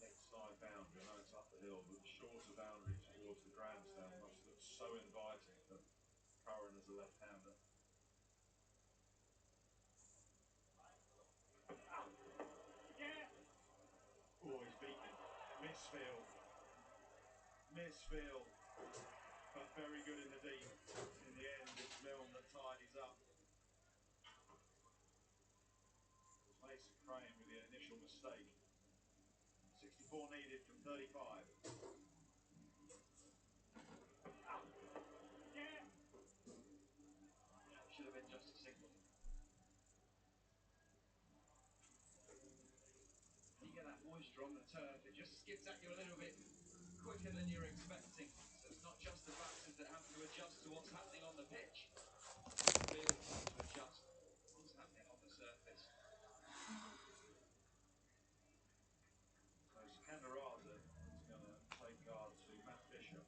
Leg side boundary. I know it's up the hill, but the shorter boundary towards the grandstand must look so inviting for Curran as a left-hander. Oh, he's beaten him. Misfield. Misfield. But very good in the deep. In the end, it's Milne that tidies up. It was Mason Crane with the initial mistake. 64 needed from 35. Should have been just a single. You get that moisture on the turf, it just skips at you a little bit quicker than you're expecting. So it's not just the batters that have to adjust to what's happening on the pitch. The field has to adjust to what's happening on the surface. So Scandarata is going to take guard to Matt Fisher.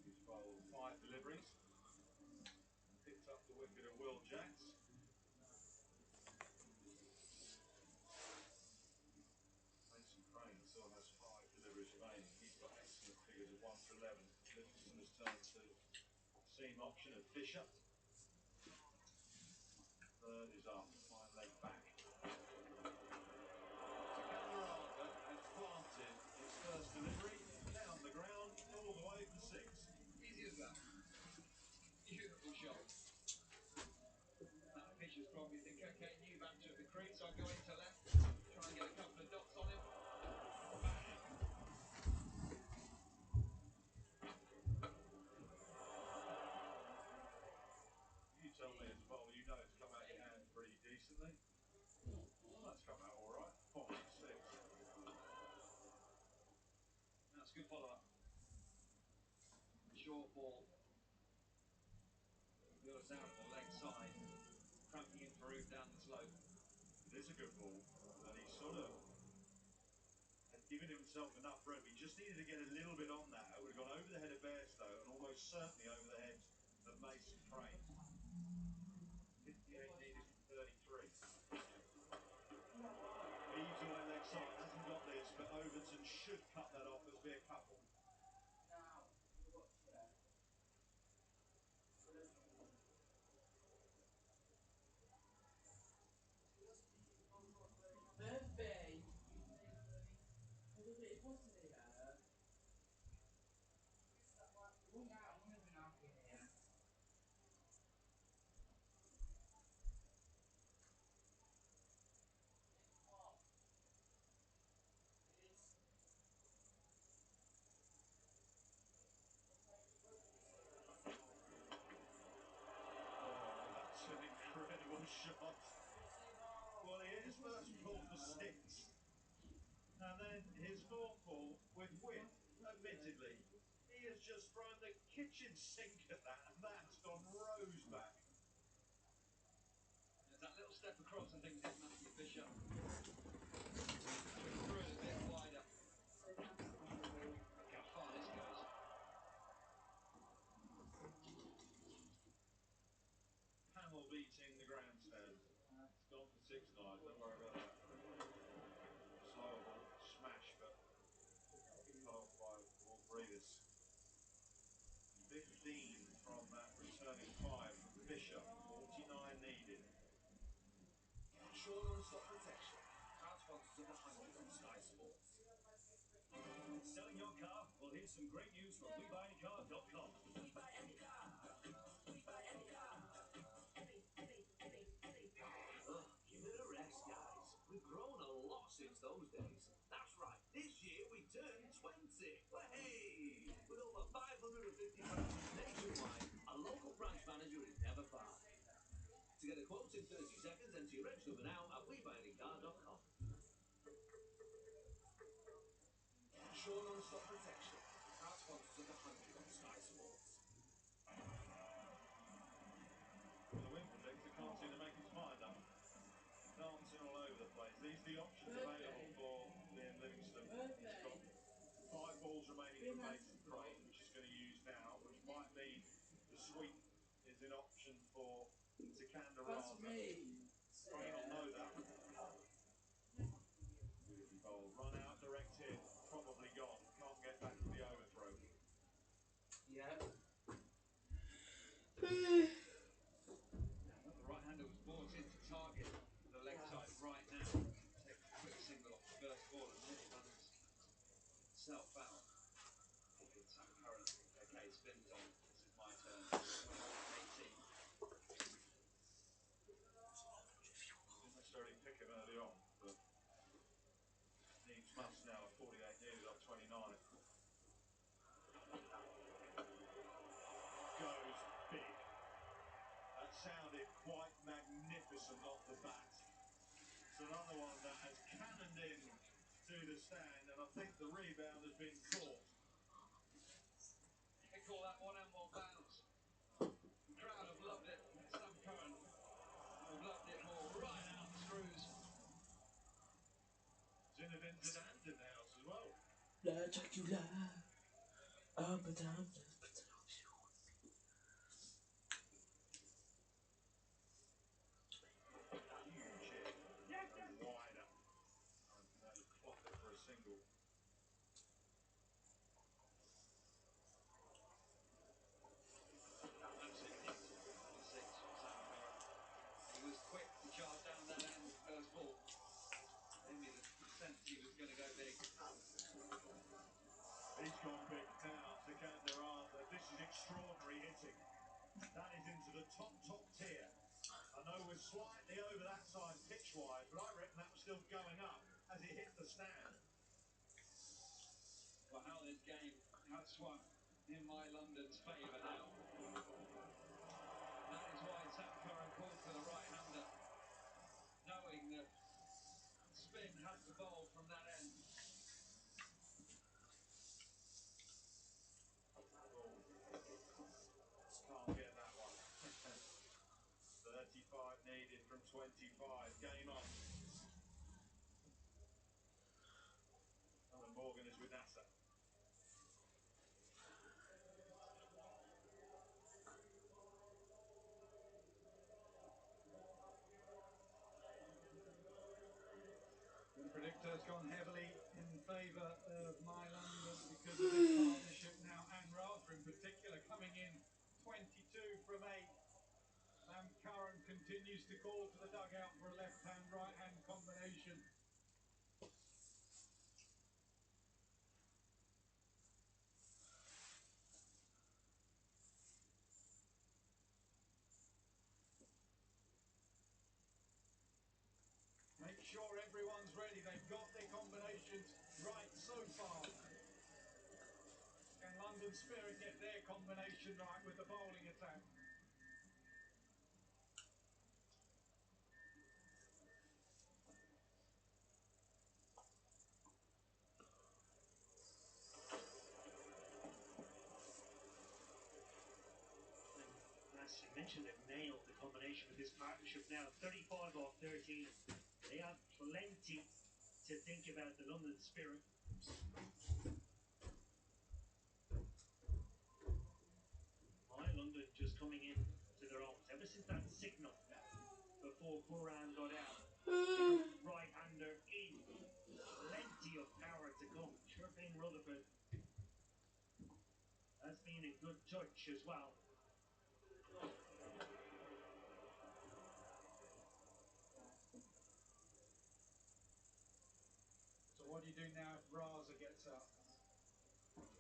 He's bowled 5 deliveries. Picked up the wicket of Will Jacks. Mason Crane still has 5 deliveries remaining. He's got excellent figures of 1 for 11. Livingston has turned to seam option of Fisher. Third is up, fine leg back. Camerata has planted its first delivery down the ground all the way for 6. Easy as that. Beautiful shot. Fisher's probably think, okay, new banter at the crease, I'll go into left, try and get a couple of dots on him. You tell me as a bowler, you know it's come out your hand pretty decently. Well, that's come out all right. 5, 6. That's good follow-up. Short ball. Goes out the leg side, cramping in Farouk down the slope. It is a good ball, and he sort of had given himself enough room. He just needed to get a little bit on that. It would have gone over the head of Bairstow and almost certainly over the head of Mason Crane. 58 needed from 33. Eaves away leg side, hasn't got this, but Overton should cut that off. It'll be a couple. Murphy. Everybody wants to be here. Oh yeah, I'm gonna be out here. Oh, that's an incredible shot. Well, he hit his first ball for 6. And then his fourth ball with width, admittedly. He has just thrown the kitchen sink at that, and that's gone rows back. There's that little step across, I think, did Matthew Fisher. Threw it a bit wider. Look how far this goes. Hamill beating the grandstand. It's gone for 6 9, don't worry about that. Slower ball, smash, but cut off by Walt Breedis. 15 from that returning 5 from Fisher. 49 needed. Sure non-stop protection. Proud sponsors of the 100 on Sky Sports. Selling your car? Well, here's some great news from WeBuyAnyCar.com. We buy any car. We buy any car. Ugh, give it a rest, guys. We've grown a lot since those days. That's right, this year we turned 20. Hey! With over 550 branches nationwide, a local branch manager is never far. To get a quote in 30 seconds, enter your reg number now at WeBuyAnyCar.com. Sure non-stop protection. Proud sponsors of the 100 on Sky Sports. Well, the wind predictor can't seem to make his mind up. Dancing all over the place. These are the options available for Liam Livingstone. He's got 5 balls remaining for Mason Crane, which he's going to use now, which might mean the sweep is an option for Sikander That's Raza. me. Crane will know that. Beautifully bowled. Run out, direct hit. Probably gone. Can't get back to the overthrow. Yeah. The right-hander was brought in to target the leg side right now. Takes a quick single off the first ball and then it runs itself out. It's Sam Curran. Okay, spins on. This is my turn. 18. Didn't necessarily pick him early on, but needs must now at 48 needed up 29. Goes big. That sounded quite magnificent off the bat. It's another one that has cannoned in to the stand, and I think the rebound has been caught. You call that one and one bounce. The crowd have loved it. Sam Curran have loved it more. Right out the screws. Zinedine Zidane's in the house as well. La Dracula. Up and down. Huge hit. And wider. And that was clobbered for a single. Absolutely beautiful. 6 from Sam Curran. He was quick top tier. I know we're slightly over that side pitch-wise, but I reckon that was still going up as it hit the stand. Well, how this game has swung in my London's favour now. That is why Sam Curran called for the right-hander, knowing that spin had to bowl from that end. Can't get that one. 35 needed from 25. Game on. Alan Morgan is with Nasser. The predictor's gone heavily in favour of my London because of this partnership now, and Rather in particular coming in 22 from 8. Sam Curran continues to call to the dugout for a left-hand, right-hand combination. Make sure everyone's ready. They've got their combinations right so far. Can London Spirit get their combination right with the bowling attack? As you mentioned, they've nailed the combination with this partnership now. 35 off 13. They have plenty to think about, the London Spirit. My London just coming in to their own. Ever since that signal before Curran got out, right-hander in. Plenty of power to come. Sherpain Rutherford has been a good touch as well. So what do you do now if Raza gets up?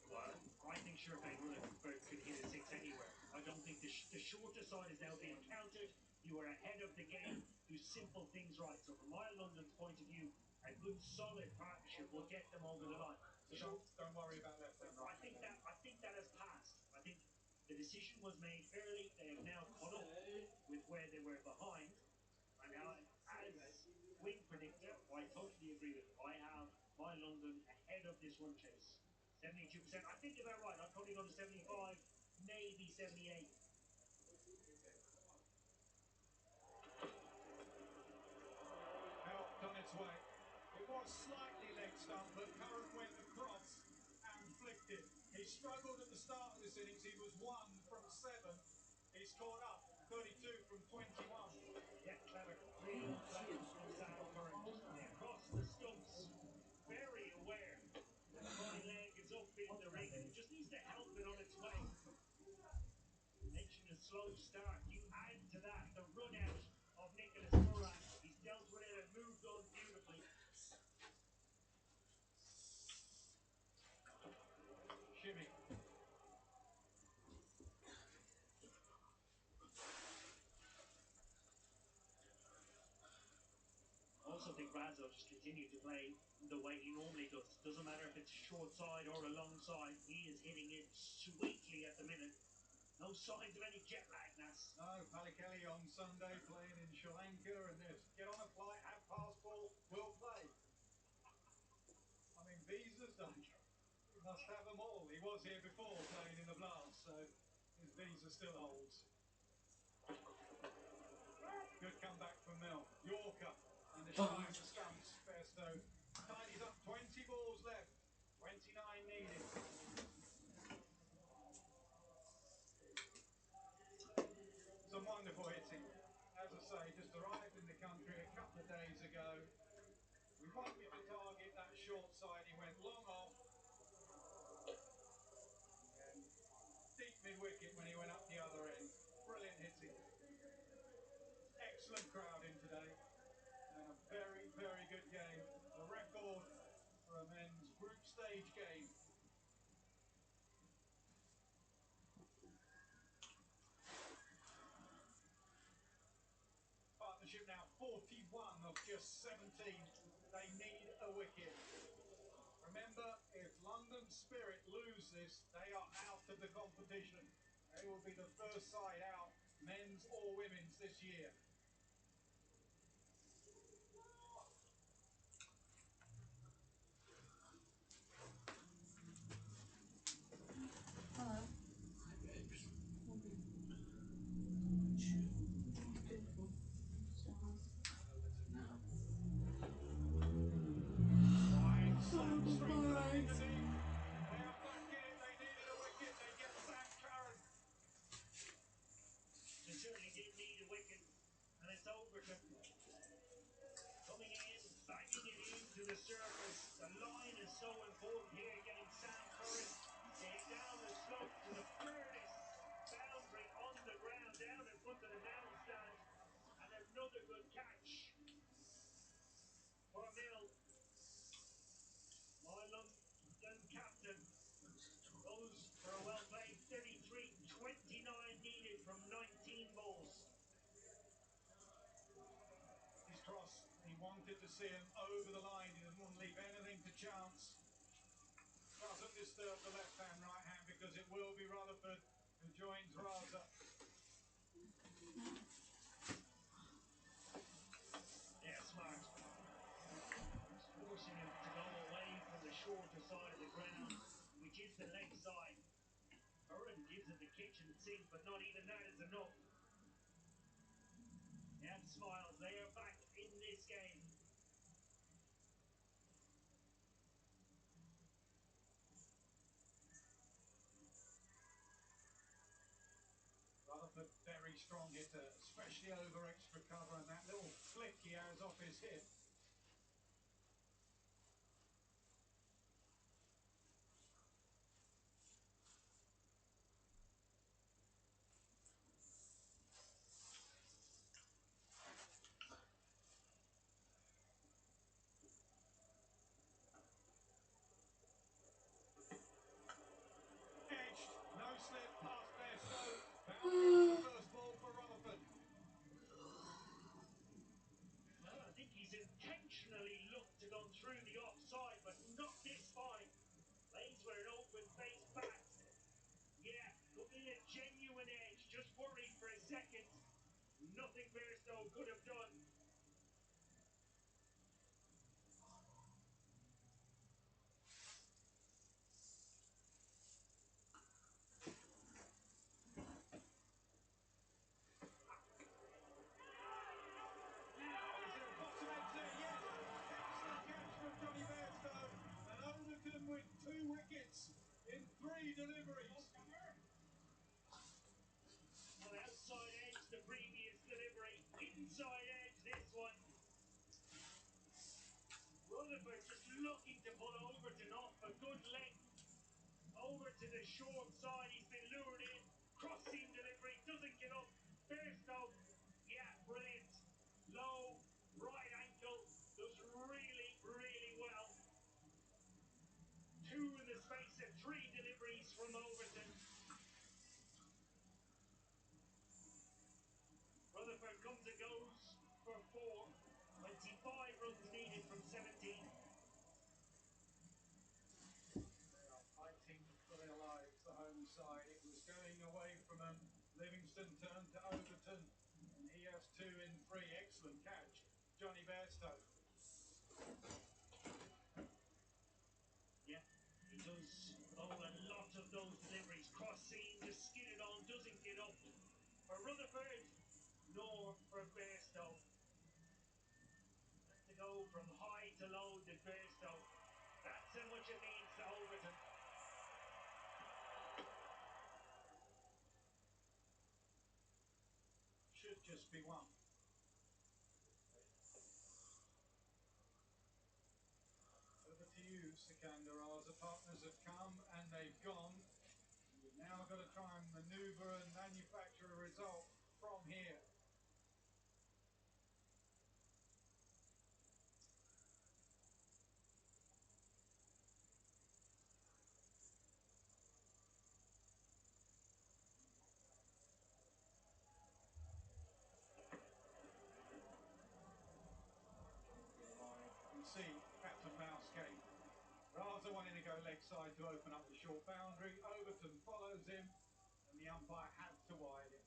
Well, I think Sherpain Rutherford could hit a 6 anywhere. I don't think the shorter side is now being countered. You are ahead of the game. Do simple things right. So from my London's point of view, a good solid partnership will get them over the line. So don't worry about left hand. I think that has passed. I think the decision was made early. They have now caught up with where they were behind. And now, as wing predictor, I totally agree with you. I have my London ahead of this run chase. 72%. I think about right. I'd probably go to 75, maybe 78. Helped on its way. It was slightly leg stump, but Curran went across and flicked it. He struggled at the start of this innings. He was 1 from 7. He's caught up 32 from 21. Yeah, clever. Real clever from Sam Curran. Just across the stumps. Very aware. The right leg is up in the ring and it just needs to help it on its way. Mention a slow start. You add to that the run out of Nicholas Curran. He's dealt with it and moved on beautifully. Shimmy. Also think Razzo just continued to play the way he normally does. Doesn't matter if it's short side or a long side. He is hitting it sweetly at the minute. No signs of any jet lag, Nas. No, Pallekele on Sunday playing in Sri Lanka, and there's get on a flight, have passport, we'll play. I mean, visas don't. He must have them all. He was here before playing in the Blast, so his visa still holds. Good comeback from Mel. Yorker and the shine of stumps. Bairstow tidies up. 20 balls left. 29 needed. Some wonderful hitting. As I say, just arrived in the country a couple of days ago. We wanted to target that short side. He went long off. And deep mid-wicket when he went up the other end. Brilliant hitting. Excellent crowd in today. And a very, very good game. A record for a men's group stage game. 41 of just 17. They need a wicket. Remember, if London Spirit lose this, they are out of the competition. They will be the first side out, men's or women's, this year. Hello. Beautiful stars. Wide slam straight to the Indy. They are back in it. They needed a wicket. They get Sam Curran. They certainly did need a wicket, and it's Overton coming in, banging it into the surface. The line is so important here, getting Sam Curran down the slope to the furthest boundary on the ground, down in front of the now stand, and another good catch for Mill. My London captain goes for a well played 33-29 needed from 19 balls. His cross, he wanted to see him over the line. He doesn't want to leave anything to chance. Doesn't disturb the left hand, right hand, because it will be Rutherford who joins Raza. Yeah, smart. Forcing him to go away from the shorter side of the ground, which is the leg side. Curran gives it the kitchen sink, but not even that is enough. And Smiles, they are back in this game. Rutherford, very strong hitter, especially over extra cover, and that little flick he has off his hip. Edged, no slip, past Bairstow. Boundary on the first ball for Rutherford. Well, I think he's intentionally looked to go through the offside, but not this fine. Plays with an open face back. Yeah, looking at genuine edge, just worried for a second. Nothing Bairstow could have done. With 2 wickets in 3 deliveries. Well, outside edge the previous delivery, inside edge this one. Rutherford just looking to pull Overton off a good length. Over to the short side, he's been lured in. Crossing delivery, doesn't get up. Bairstow, yeah, brilliant. Low, right ankle, does really, really well. 2 in the space of 3 deliveries from Overton. Rutherford comes and goes for 4. 25 runs needed from 17. They are fighting for their lives, the home side. It was going away from them. Livingston turned to Overton, and he has 2 in 3. Excellent catch, Johnny Bairstow. Yeah, he does bowl a lot of those deliveries. Cross seam, just skid it on, doesn't get up. For Rutherford, nor for Bairstow. To go from high to low to Bairstow. That's how much it means to Overton. Should just be 1. Over to you, Sikandar Raza. Partners have come and they've gone. We've now got to try and manoeuvre and manufacture a result from here. go leg side to open up the short boundary. Overton follows him, and the umpire had to wide it.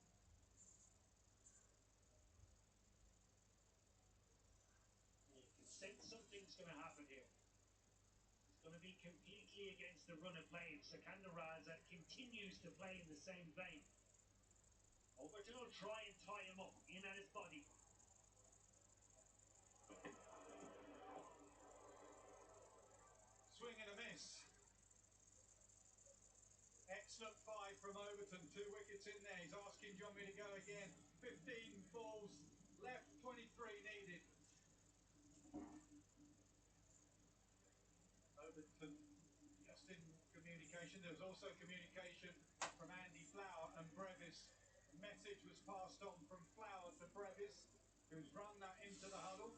You can sense something's going to happen here. It's going to be completely against the run of play if Sikandar Raza continues to play in the same vein. Overton will try and tie him up in at his body. Swing and a miss. Excellent 5 from Overton. 2 wickets in there. He's asking, do you want me to go again? 15 balls left, 23 needed. Overton just in communication. There was also communication from Andy Flower and Brevis. The message was passed on from Flower to Brevis, who's run that into the huddle.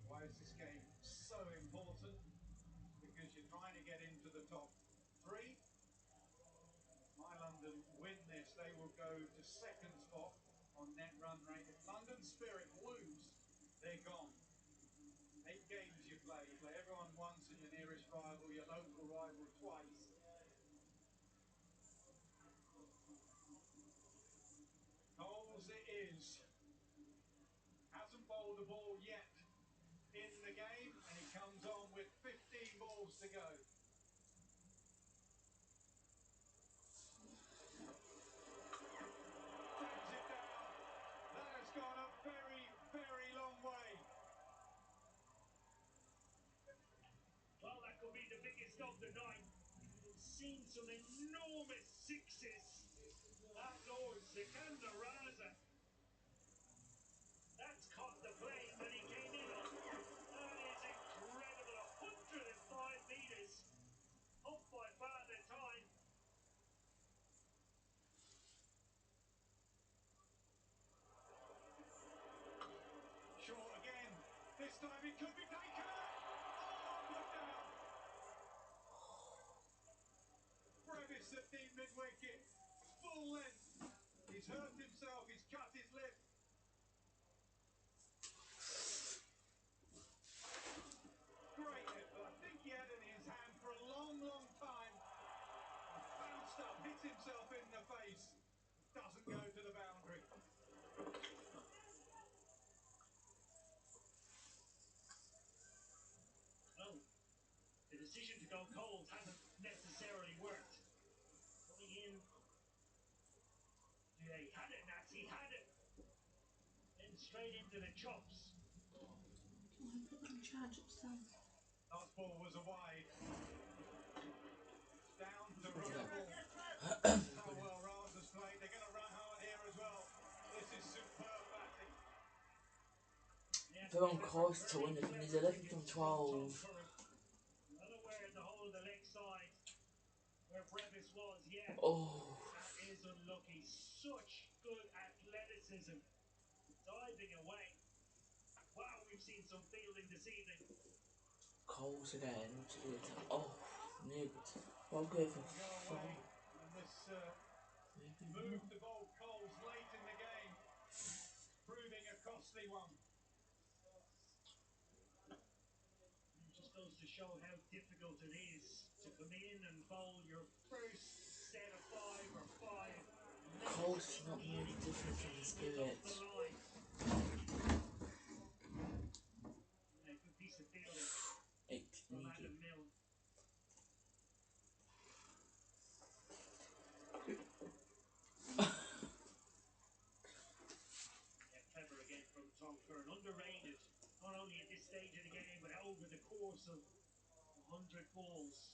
Why is this game so important? Because you're trying to get into the top 3. My London win this, they will go to second spot on net run rate. If London Spirit lose, they're gone. 8 games you play. You play everyone once and your nearest rival, your local rival twice. Coles it is. Hasn't bowled the ball yet in the game, and he comes on with 15 balls to go. Drags it down. That has gone a very, very long way. Well, that could be the biggest of the night. We've seen some enormous sixes at Lord's. Sikandar Raza. That's caught the plane that he came in on. That is incredible. 105 metres. Up by Father Time. Short again. This time it could be taken. Oh, put down. Brevis at deep mid-wicket. Full length. He's hurt himself. He's cut his lip. Great effort. I think he had it in his hand for a long, long time. Bounced up, hits himself in the face. Doesn't go to the boundary. Well, the decision to go cold hasn't necessarily worked. Coming in. Yeah, he had it, Nats. He had it. Then straight into the chops. Last ball was a wide. Down to Russell. How well Raza's played. They're going to run hard here as well. This is superb batting. They're on course to win it, and he's 11 from 12. Well aware of the whole of the leg side where Brevis was, yeah. Oh. That is unlucky. Such good athleticism. Diving away. Wow, we've seen some fielding this evening. Coles again to the attack. Oh, nigga. Well, go for Go away. And this move to bowl Coles late in the game, proving a costly one. It just goes to show how difficult it is to come in and bowl your first set of 5 or 5. Coles is not really different from the Spirit. A good piece of fielding 8 from needed. Adam Milne. Yeah, clever again from Tom Curran. Underrated, not only at this stage of the game, but over the course of 100 balls.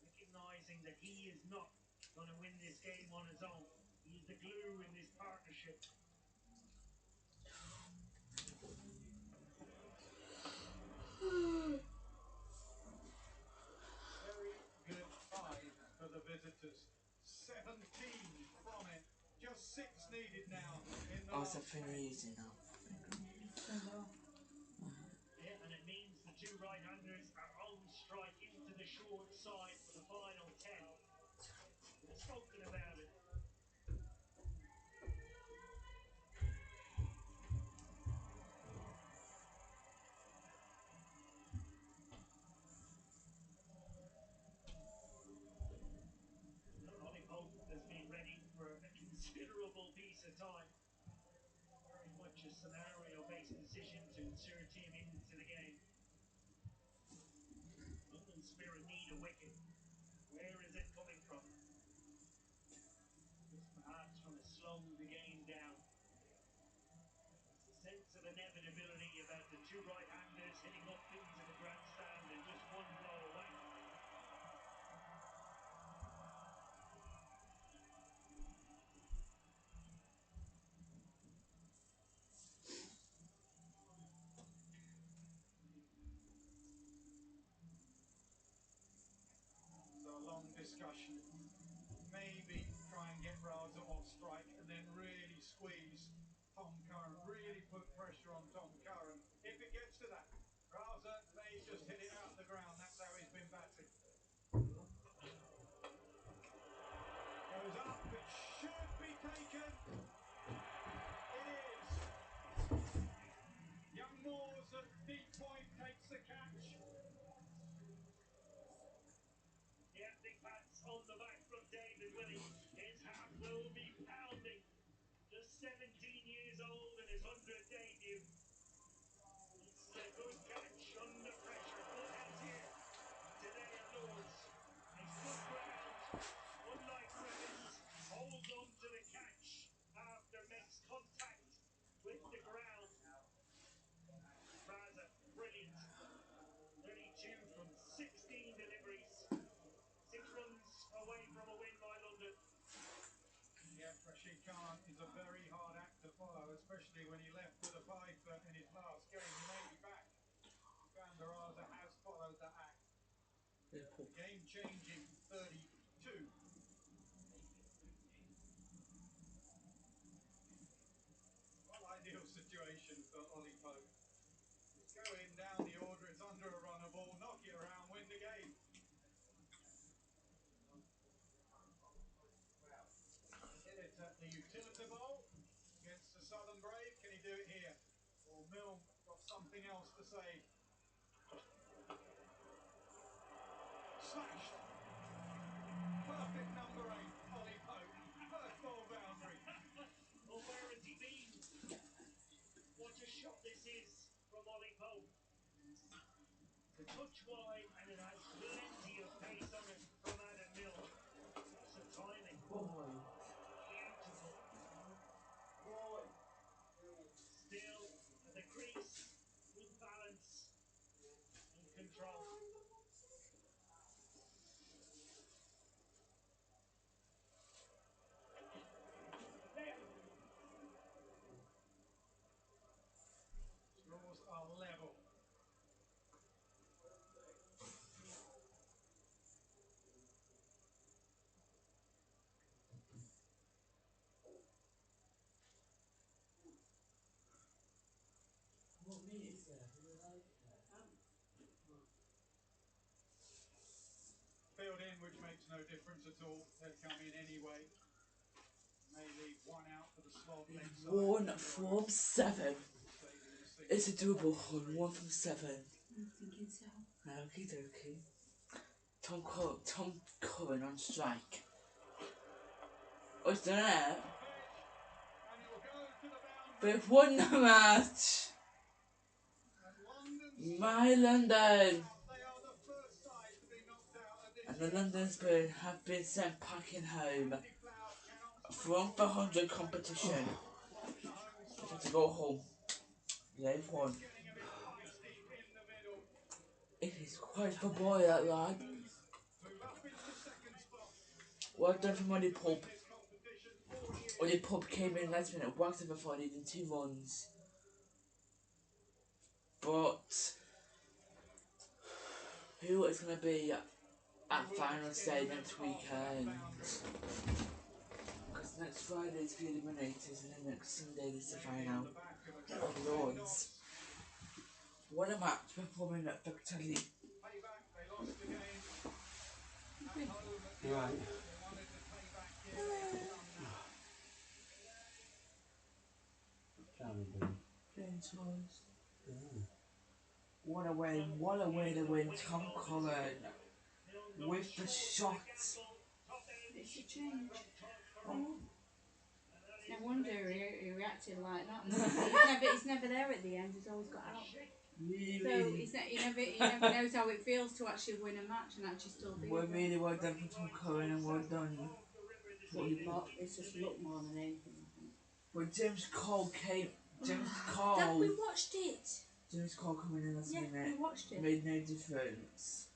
Recognising that he is not going to win this game on his own. He's the glue in this partnership. Very good 5 for the visitors. 17 from it. Just 6 needed now in the Oh, it's a last 10. thing easy now. Yeah, and it means the 2 right-handers are on strike into the short side for the final 10. We've spoken about it. scenario-based decision to insert him into the game. London Spirit need a wicket. Where is it coming from? Just perhaps trying to slow the game down. There's a sense of inevitability about the two right-handers hitting up into the grandstand and just one blow away. So a long discussion. Maybe try and get Raza off strike and then really squeeze Tom Curran, really put pressure on Tom Curran. If it gets to that, Raza may just hit it out of the ground. That's how he's been batting. Goes up, it should be taken. It is. Young Moores at deep point takes the catch. Yeah, big bats on the back from David Willey. His heart will be pounding. Just 17 years old in his 100th debut. It's a good catch under pressure. Full house here today at Lord's. He's good ground. Unlike Griffiths, holds on to the catch after makes contact with the ground. Raza, brilliant. 32 from 16 deliveries. 6 runs away from a win by London. Yeah, Rashid Khan is a very hard act to follow, especially when he left with a 5 in his last game. He may be back. Van der Raza has followed that act. Game-changing 32. Well, ideal situation for Ollie Pope. Just go in, down the order, it's under a runner ball, knock it around, win the game. Hit it at the Utilita Bowl against the Southern Brave. Can he do it here? Or Milne got something else to say? Smashed. Perfect number 8, Ollie Pope. First ball boundary. Oh, where has he been? What a shot this is from Ollie Pope. It's a touch wide and it has plenty of pace on it from Adam Milne. Just the timing. Beautiful. Still at the crease with balance and control. Scores are level. What meat is there? Do you like it? Field in, which makes no difference at all. They'd come in anyway. May leave 1 out for the slot leg side. 1 from 7. It's a doable one. 1 from 7. I'm thinking so. Okie dokie. Tom Curran on strike. Oh, it's done it. They've won the match. My London. And the London Spirit have been sent packing home from the 100 competition. They have to go home. They've won. It is quite the boy, that lad. Well done from Ollie Pope. Ollie Pope came in last minute, whacked him before needing 2 runs. But who is going to be at final stage next weekend? Because next Friday is the eliminators and then next Sunday is the final of Lords. What a match, performing effectively. Right. Charlie Bean. Playing toys. Yeah. What a way to win. Tom Curran with the shots. It should change. Oh. No wonder he reacted like that. He's never there at the end. He's always got out. So Really, he never knows how it feels to actually win a match and actually still be. well, really well done for Tom Curran and well done for It's just look more than anything, I think. When James Cole came, James That Cole, we watched it. James Cole coming in last Yeah, minute we watched it. made no difference.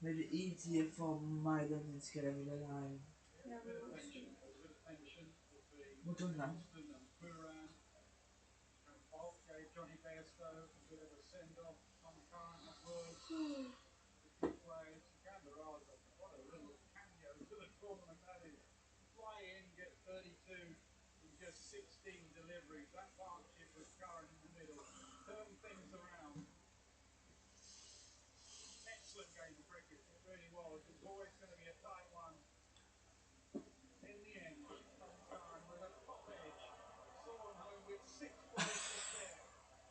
Made it easier for my London to get over the line. Yeah, we watched it. Well done now. Austin and Buran. And Bolt gave Johnny Bairstow a bit of a send-off. Tom Curran had words. The key players. Sikander Raza, what a little cameo to the tournament that is. Fly in, get 32 in just 16 deliveries. That partnership with Curran in the middle turned things around. Excellent game of cricket, it really was. It was always going to be a tight one. In the end, Tom Curran with a top edge saw him home with 6 balls to spare.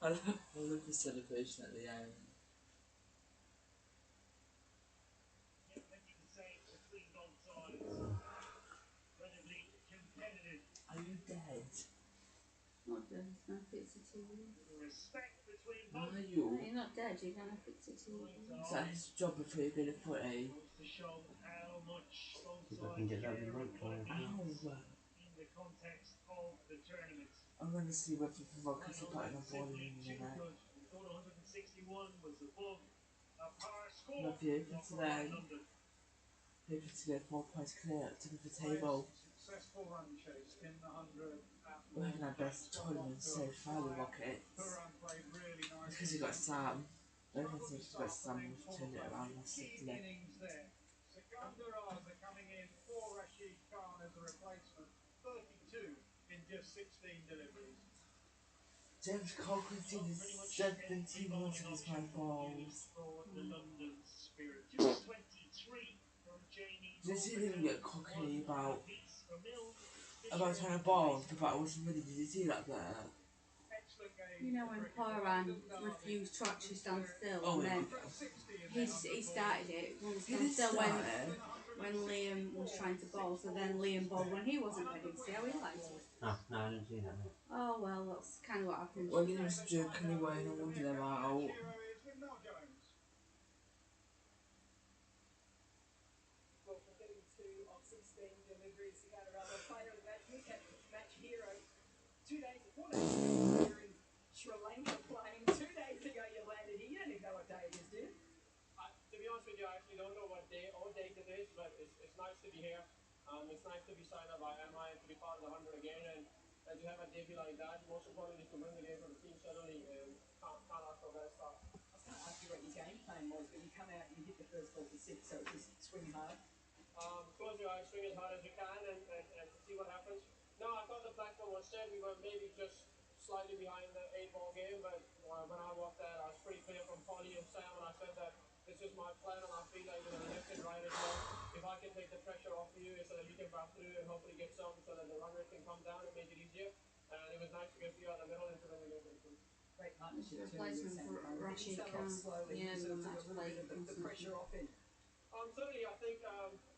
I love the celebration at the end. Yeah, plenty to say between both sides. Incredibly competitive. Are you dead? Not dead. He's gonna fix the TV. The respect between both Are you? You're not dead. You're gonna fix the TV. Is that his job if you're good at footy? goes to show how much both See if I sides can get that care and remote what it control. means Ow. in the context of the tournament. I'm going to see whether the Rockets are putting a ball in Simply a too minute. good. We thought 161 was above a par score. Love you for for today. London. Hoping to get 4 points clear up to the table. Successful run chase in the 100 at We're having our best tournament so far, the Rockets. Buran played really nice. Because we got Sam. Everyone seems to got Sam, we've turned it around massively. Innings there. Sikander Raza coming in for Rashid Khan as a replacement. 32 in just 16 deliveries. James Cole conceded 71 of his my balls. For the London Spirit. 23 from Jamie. Did you even get cocky about trying to ball the bat wasn't ready? Did you see that there? You know when Paran refused to actually stand still, Oh, and then yeah. he started it. When He did still start when Liam was trying to bowl, so then Liam bowled when he wasn't ready. See how he liked it. Oh, no, I didn't see that. No. Oh well, that's kind of what happened. Well, he was a joke anyway, no wonder they're out. Well, for 32 of 16 deliveries, Sikander Raza, player of the match, match hero. 4 days ago, you're in Sri Lanka playing. 2 days ago, you landed here. You don't even know what day it is, do you? To be honest with you, I actually don't know what day or date it is, but it's nice to be here. It's nice to be signed up by MI and to be part of the 100 again, and to have a debut like that. Most importantly is to win the game for the team. Certainly, can't ask for a better start. I was going to ask you what your game plan was, but you come out and you hit the first ball for 6, so just swing hard. Close your eyes, swing as hard as you can, and see what happens. No, I thought the platform was set. We were maybe just slightly behind the 8-ball game, but when I walked out, I was pretty clear from Polly and Sam, and I said that this is my plan, and I feel like left and right as well. If I can take the pressure off you, so that you can back through and hopefully get some, so that the run rate can come down and make it easier. And it was nice to get you out the middle and to win the game for the team. Great partnership too. Replacement for Rashid Khan. Yeah, so the match play. the pressure off him. Certainly, I think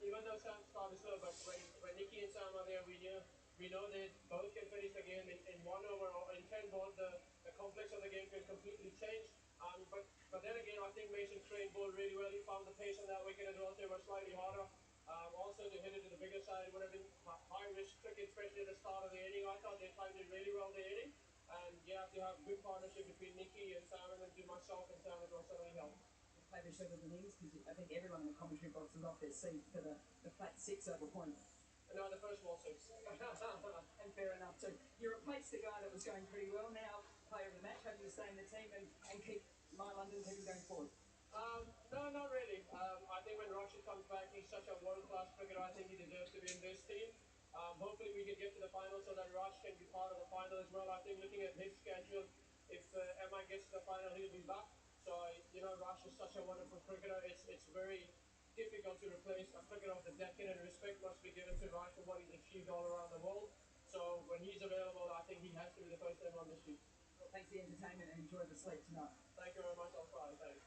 even though Sam started slow, but when Nicky and Sam are there, we know they both can finish the game in 1 over or in 10 balls. The complex of the game can completely change. But then again, I think Mason Crane bowled really well. He found the pace on that wicket as well. They were slightly harder. Also, to hit it to the bigger side would have been high risk cricket, especially at the start of the inning. I thought they timed it really well the inning. And you have to have good partnership between Nicky and Sam, and then to myself and Sam, it will certainly help. Maybe shorter than innings, because I think everyone in the commentary box is off their seat for the flat 6 over point. No, the first ball 6. And fair enough too. You replaced the guy that was going pretty well. Now, player of the match, hoping to stay in the team and keep my London team going forward. No, not really. I think when Rashid comes back, he's such a world-class cricketer. I think he deserves to be in this team. Hopefully we can get to the final so that Raj can be part of the final as well. I think looking at his schedule, if MI gets to the final, he'll be back. So, Raj is such a wonderful cricketer. It's very difficult to replace a cricketer of the decade, and respect must be given to Raj for what he's achieved all around the world. So when he's available, I think he has to be the first name on the sheet. Well, thanks for the entertainment and enjoy the sleep tonight. Thank you very much. I'll try. Thanks.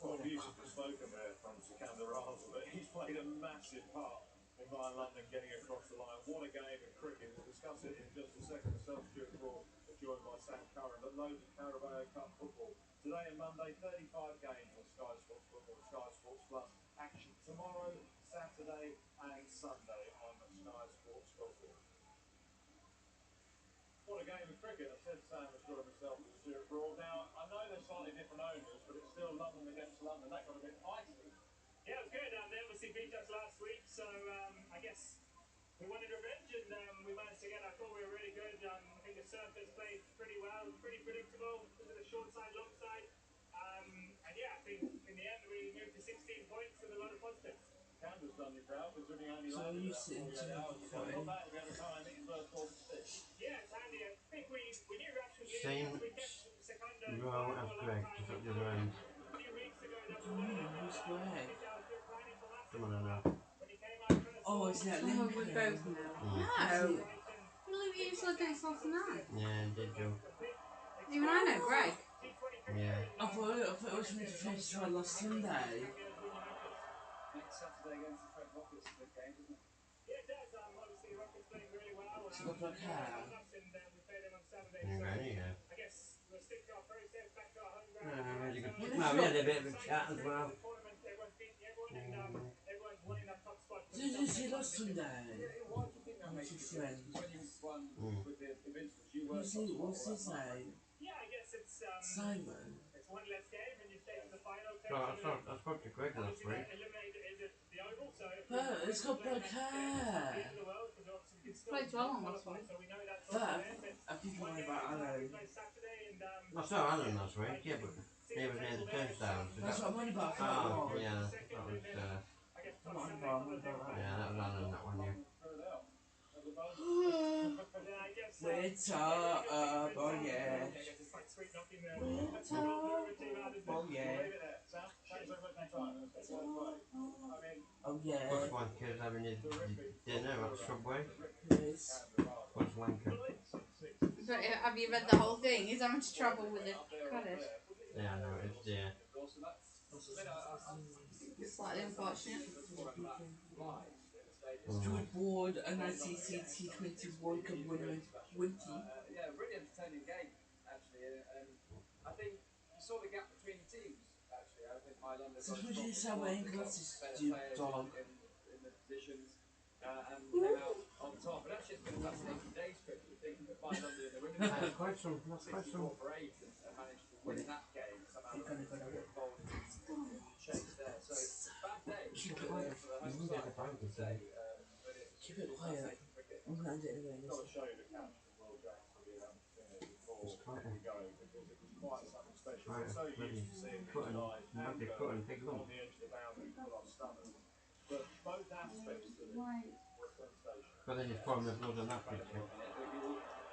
Well, beautifully spoken there from Sikander Raza, but he's played a massive part in Bayern London getting across the line. What a game of cricket. We'll discuss it in just a second. Myself, Stuart Broad, joined by Sam Curran. But loads of Carabao Cup football. Today and Monday, 35 games on Sky Sports Football, Sky Sports Plus. Action tomorrow, Saturday and Sunday on Sky Sports Football. What a game of cricket. I said Sam has joined myself and Stuart Broad. Now, I know they're slightly different owners, but it's still London against London. That got a bit feisty. Yeah, it was good. They obviously beat us last week, so I guess we wanted revenge, and we managed to get. I thought we were really good. I think the surface played pretty well, pretty predictable. Was it a short side, long side? And yeah, I think in the end we moved to 16 points with a lot of positives. Canberra's done you proud, considering only So lasted you about sit 48 hours ago. in Not bad to be able to come and hit his first ball from six. Yeah, it's handy. I think we knew Rash was leaving Same. us. We kept Secondo You are as Greg, just up the other end. a few weeks ago. That was one of them. Who's I Greg? think that was good planning from us. Come on now. When he came out first. Oh, isn't that Oh, we Lincoln? both know. Mm. No. Well, you said this last night. Yeah, did you? Even I know Greg. Yeah. I thought it was meant to finish for last Sunday. Next Saturday against the Fred Rockets is a big game, isn't it? Yeah, it does. Obviously, the Rockets playing really well. So look like how? And we play them on Saturday. There you So go, there you go. I guess we'll stick to our process, back to our home ground. Really good. Well, Well, we had a bit of a chat as well. Everyone's beating everyone, and everyone's wanting that top spot. Did you see last Sunday? Why do you think that What's makes his you friend? when you won with the Invincibles, you were What's his name? Yeah, I guess it's Simon. it's one less game, and you stay to the final. I spoke to Greg last week. Eliminated the oval, so But it's got black hair. Played well on last week. But I think I'm about Alan. I saw Alan last week, yeah, but he was near the turnstiles. That's what I'm on about. Oh, yeah, that was, I'm on about that. yeah, that was Alan, that one, yeah. Wait up, oh yeah. Oh yeah. Oh yeah. Bush Wanker's having his dinner at Subway. Yes. Bush Wanker. But have you read the whole thing? He's having to travel with the credit. Yeah, I know, it's, yeah. It's slightly unfortunate. Stuart Broad, an ICC T20 World Cup winner, Winky. Yeah, really entertaining game, actually. And I think you saw the gap between the teams, actually. I think my London So what did you say wearing glasses, you dog? in the positions and came out on top. But actually, it's been a fascinating day, Chris. You think that my London in the women's That's quite some, that's quite some. and managed to win that game. Somehow involved in chase there. So, bad day. Keep it quiet. For the home side, Keep it quiet. I'm going to do it again. Got to show the captain Will James to be able to finish before we go because it was quite something special. We're so used to seeing these guys on the edge of the boundary full on stunners. But both aspects to this were sensational. But then he's pouring the blood on that picture.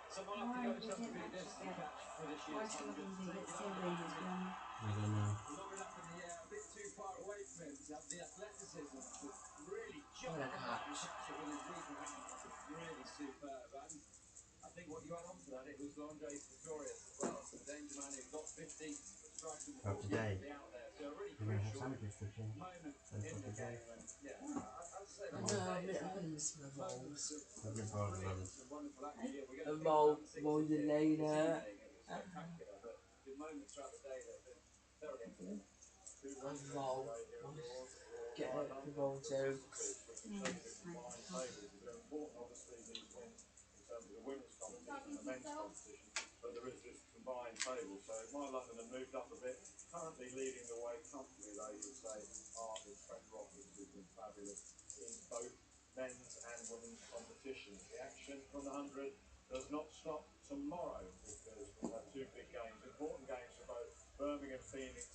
Someone have to go and something like this to catch for this year's 100. I don't know. Lobbing up in the air, a bit too far away from him to have the athleticism to really jump What a on catch. that with his weak hand. Really superb. And I think what you add on to that, it was Andres Pretorius as well. So the danger man who got 50, striking the ball today. out there. So a really We're going to have crucial sandwiches for dinner. moment And in for the today. game. And yeah, I'd say I'm going to miss my balls. I've been bored of them. A roll the later. Spectacular, but the moments throughout the day that have been thoroughly entertaining. A roll. Get it, the roll too. They're important, obviously, these wins in terms of the women's competition and the men's competition, but there is this combined table. So my London have moved up a bit, currently leading the way comfortably, though, you would say, are the Trent Rockets, who've been fabulous in both men's and women's competitions. The action from the 100 does not stop tomorrow because we have two big games, important games for both Birmingham Phoenix,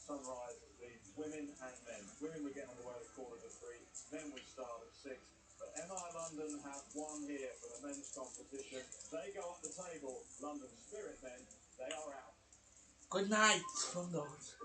Sunrise leads women and men. Women we get on the way at 2:45, men we start at 6. But MI London have won here for the men's competition. They go up the table. London Spirit men, they are out. Good night, from those.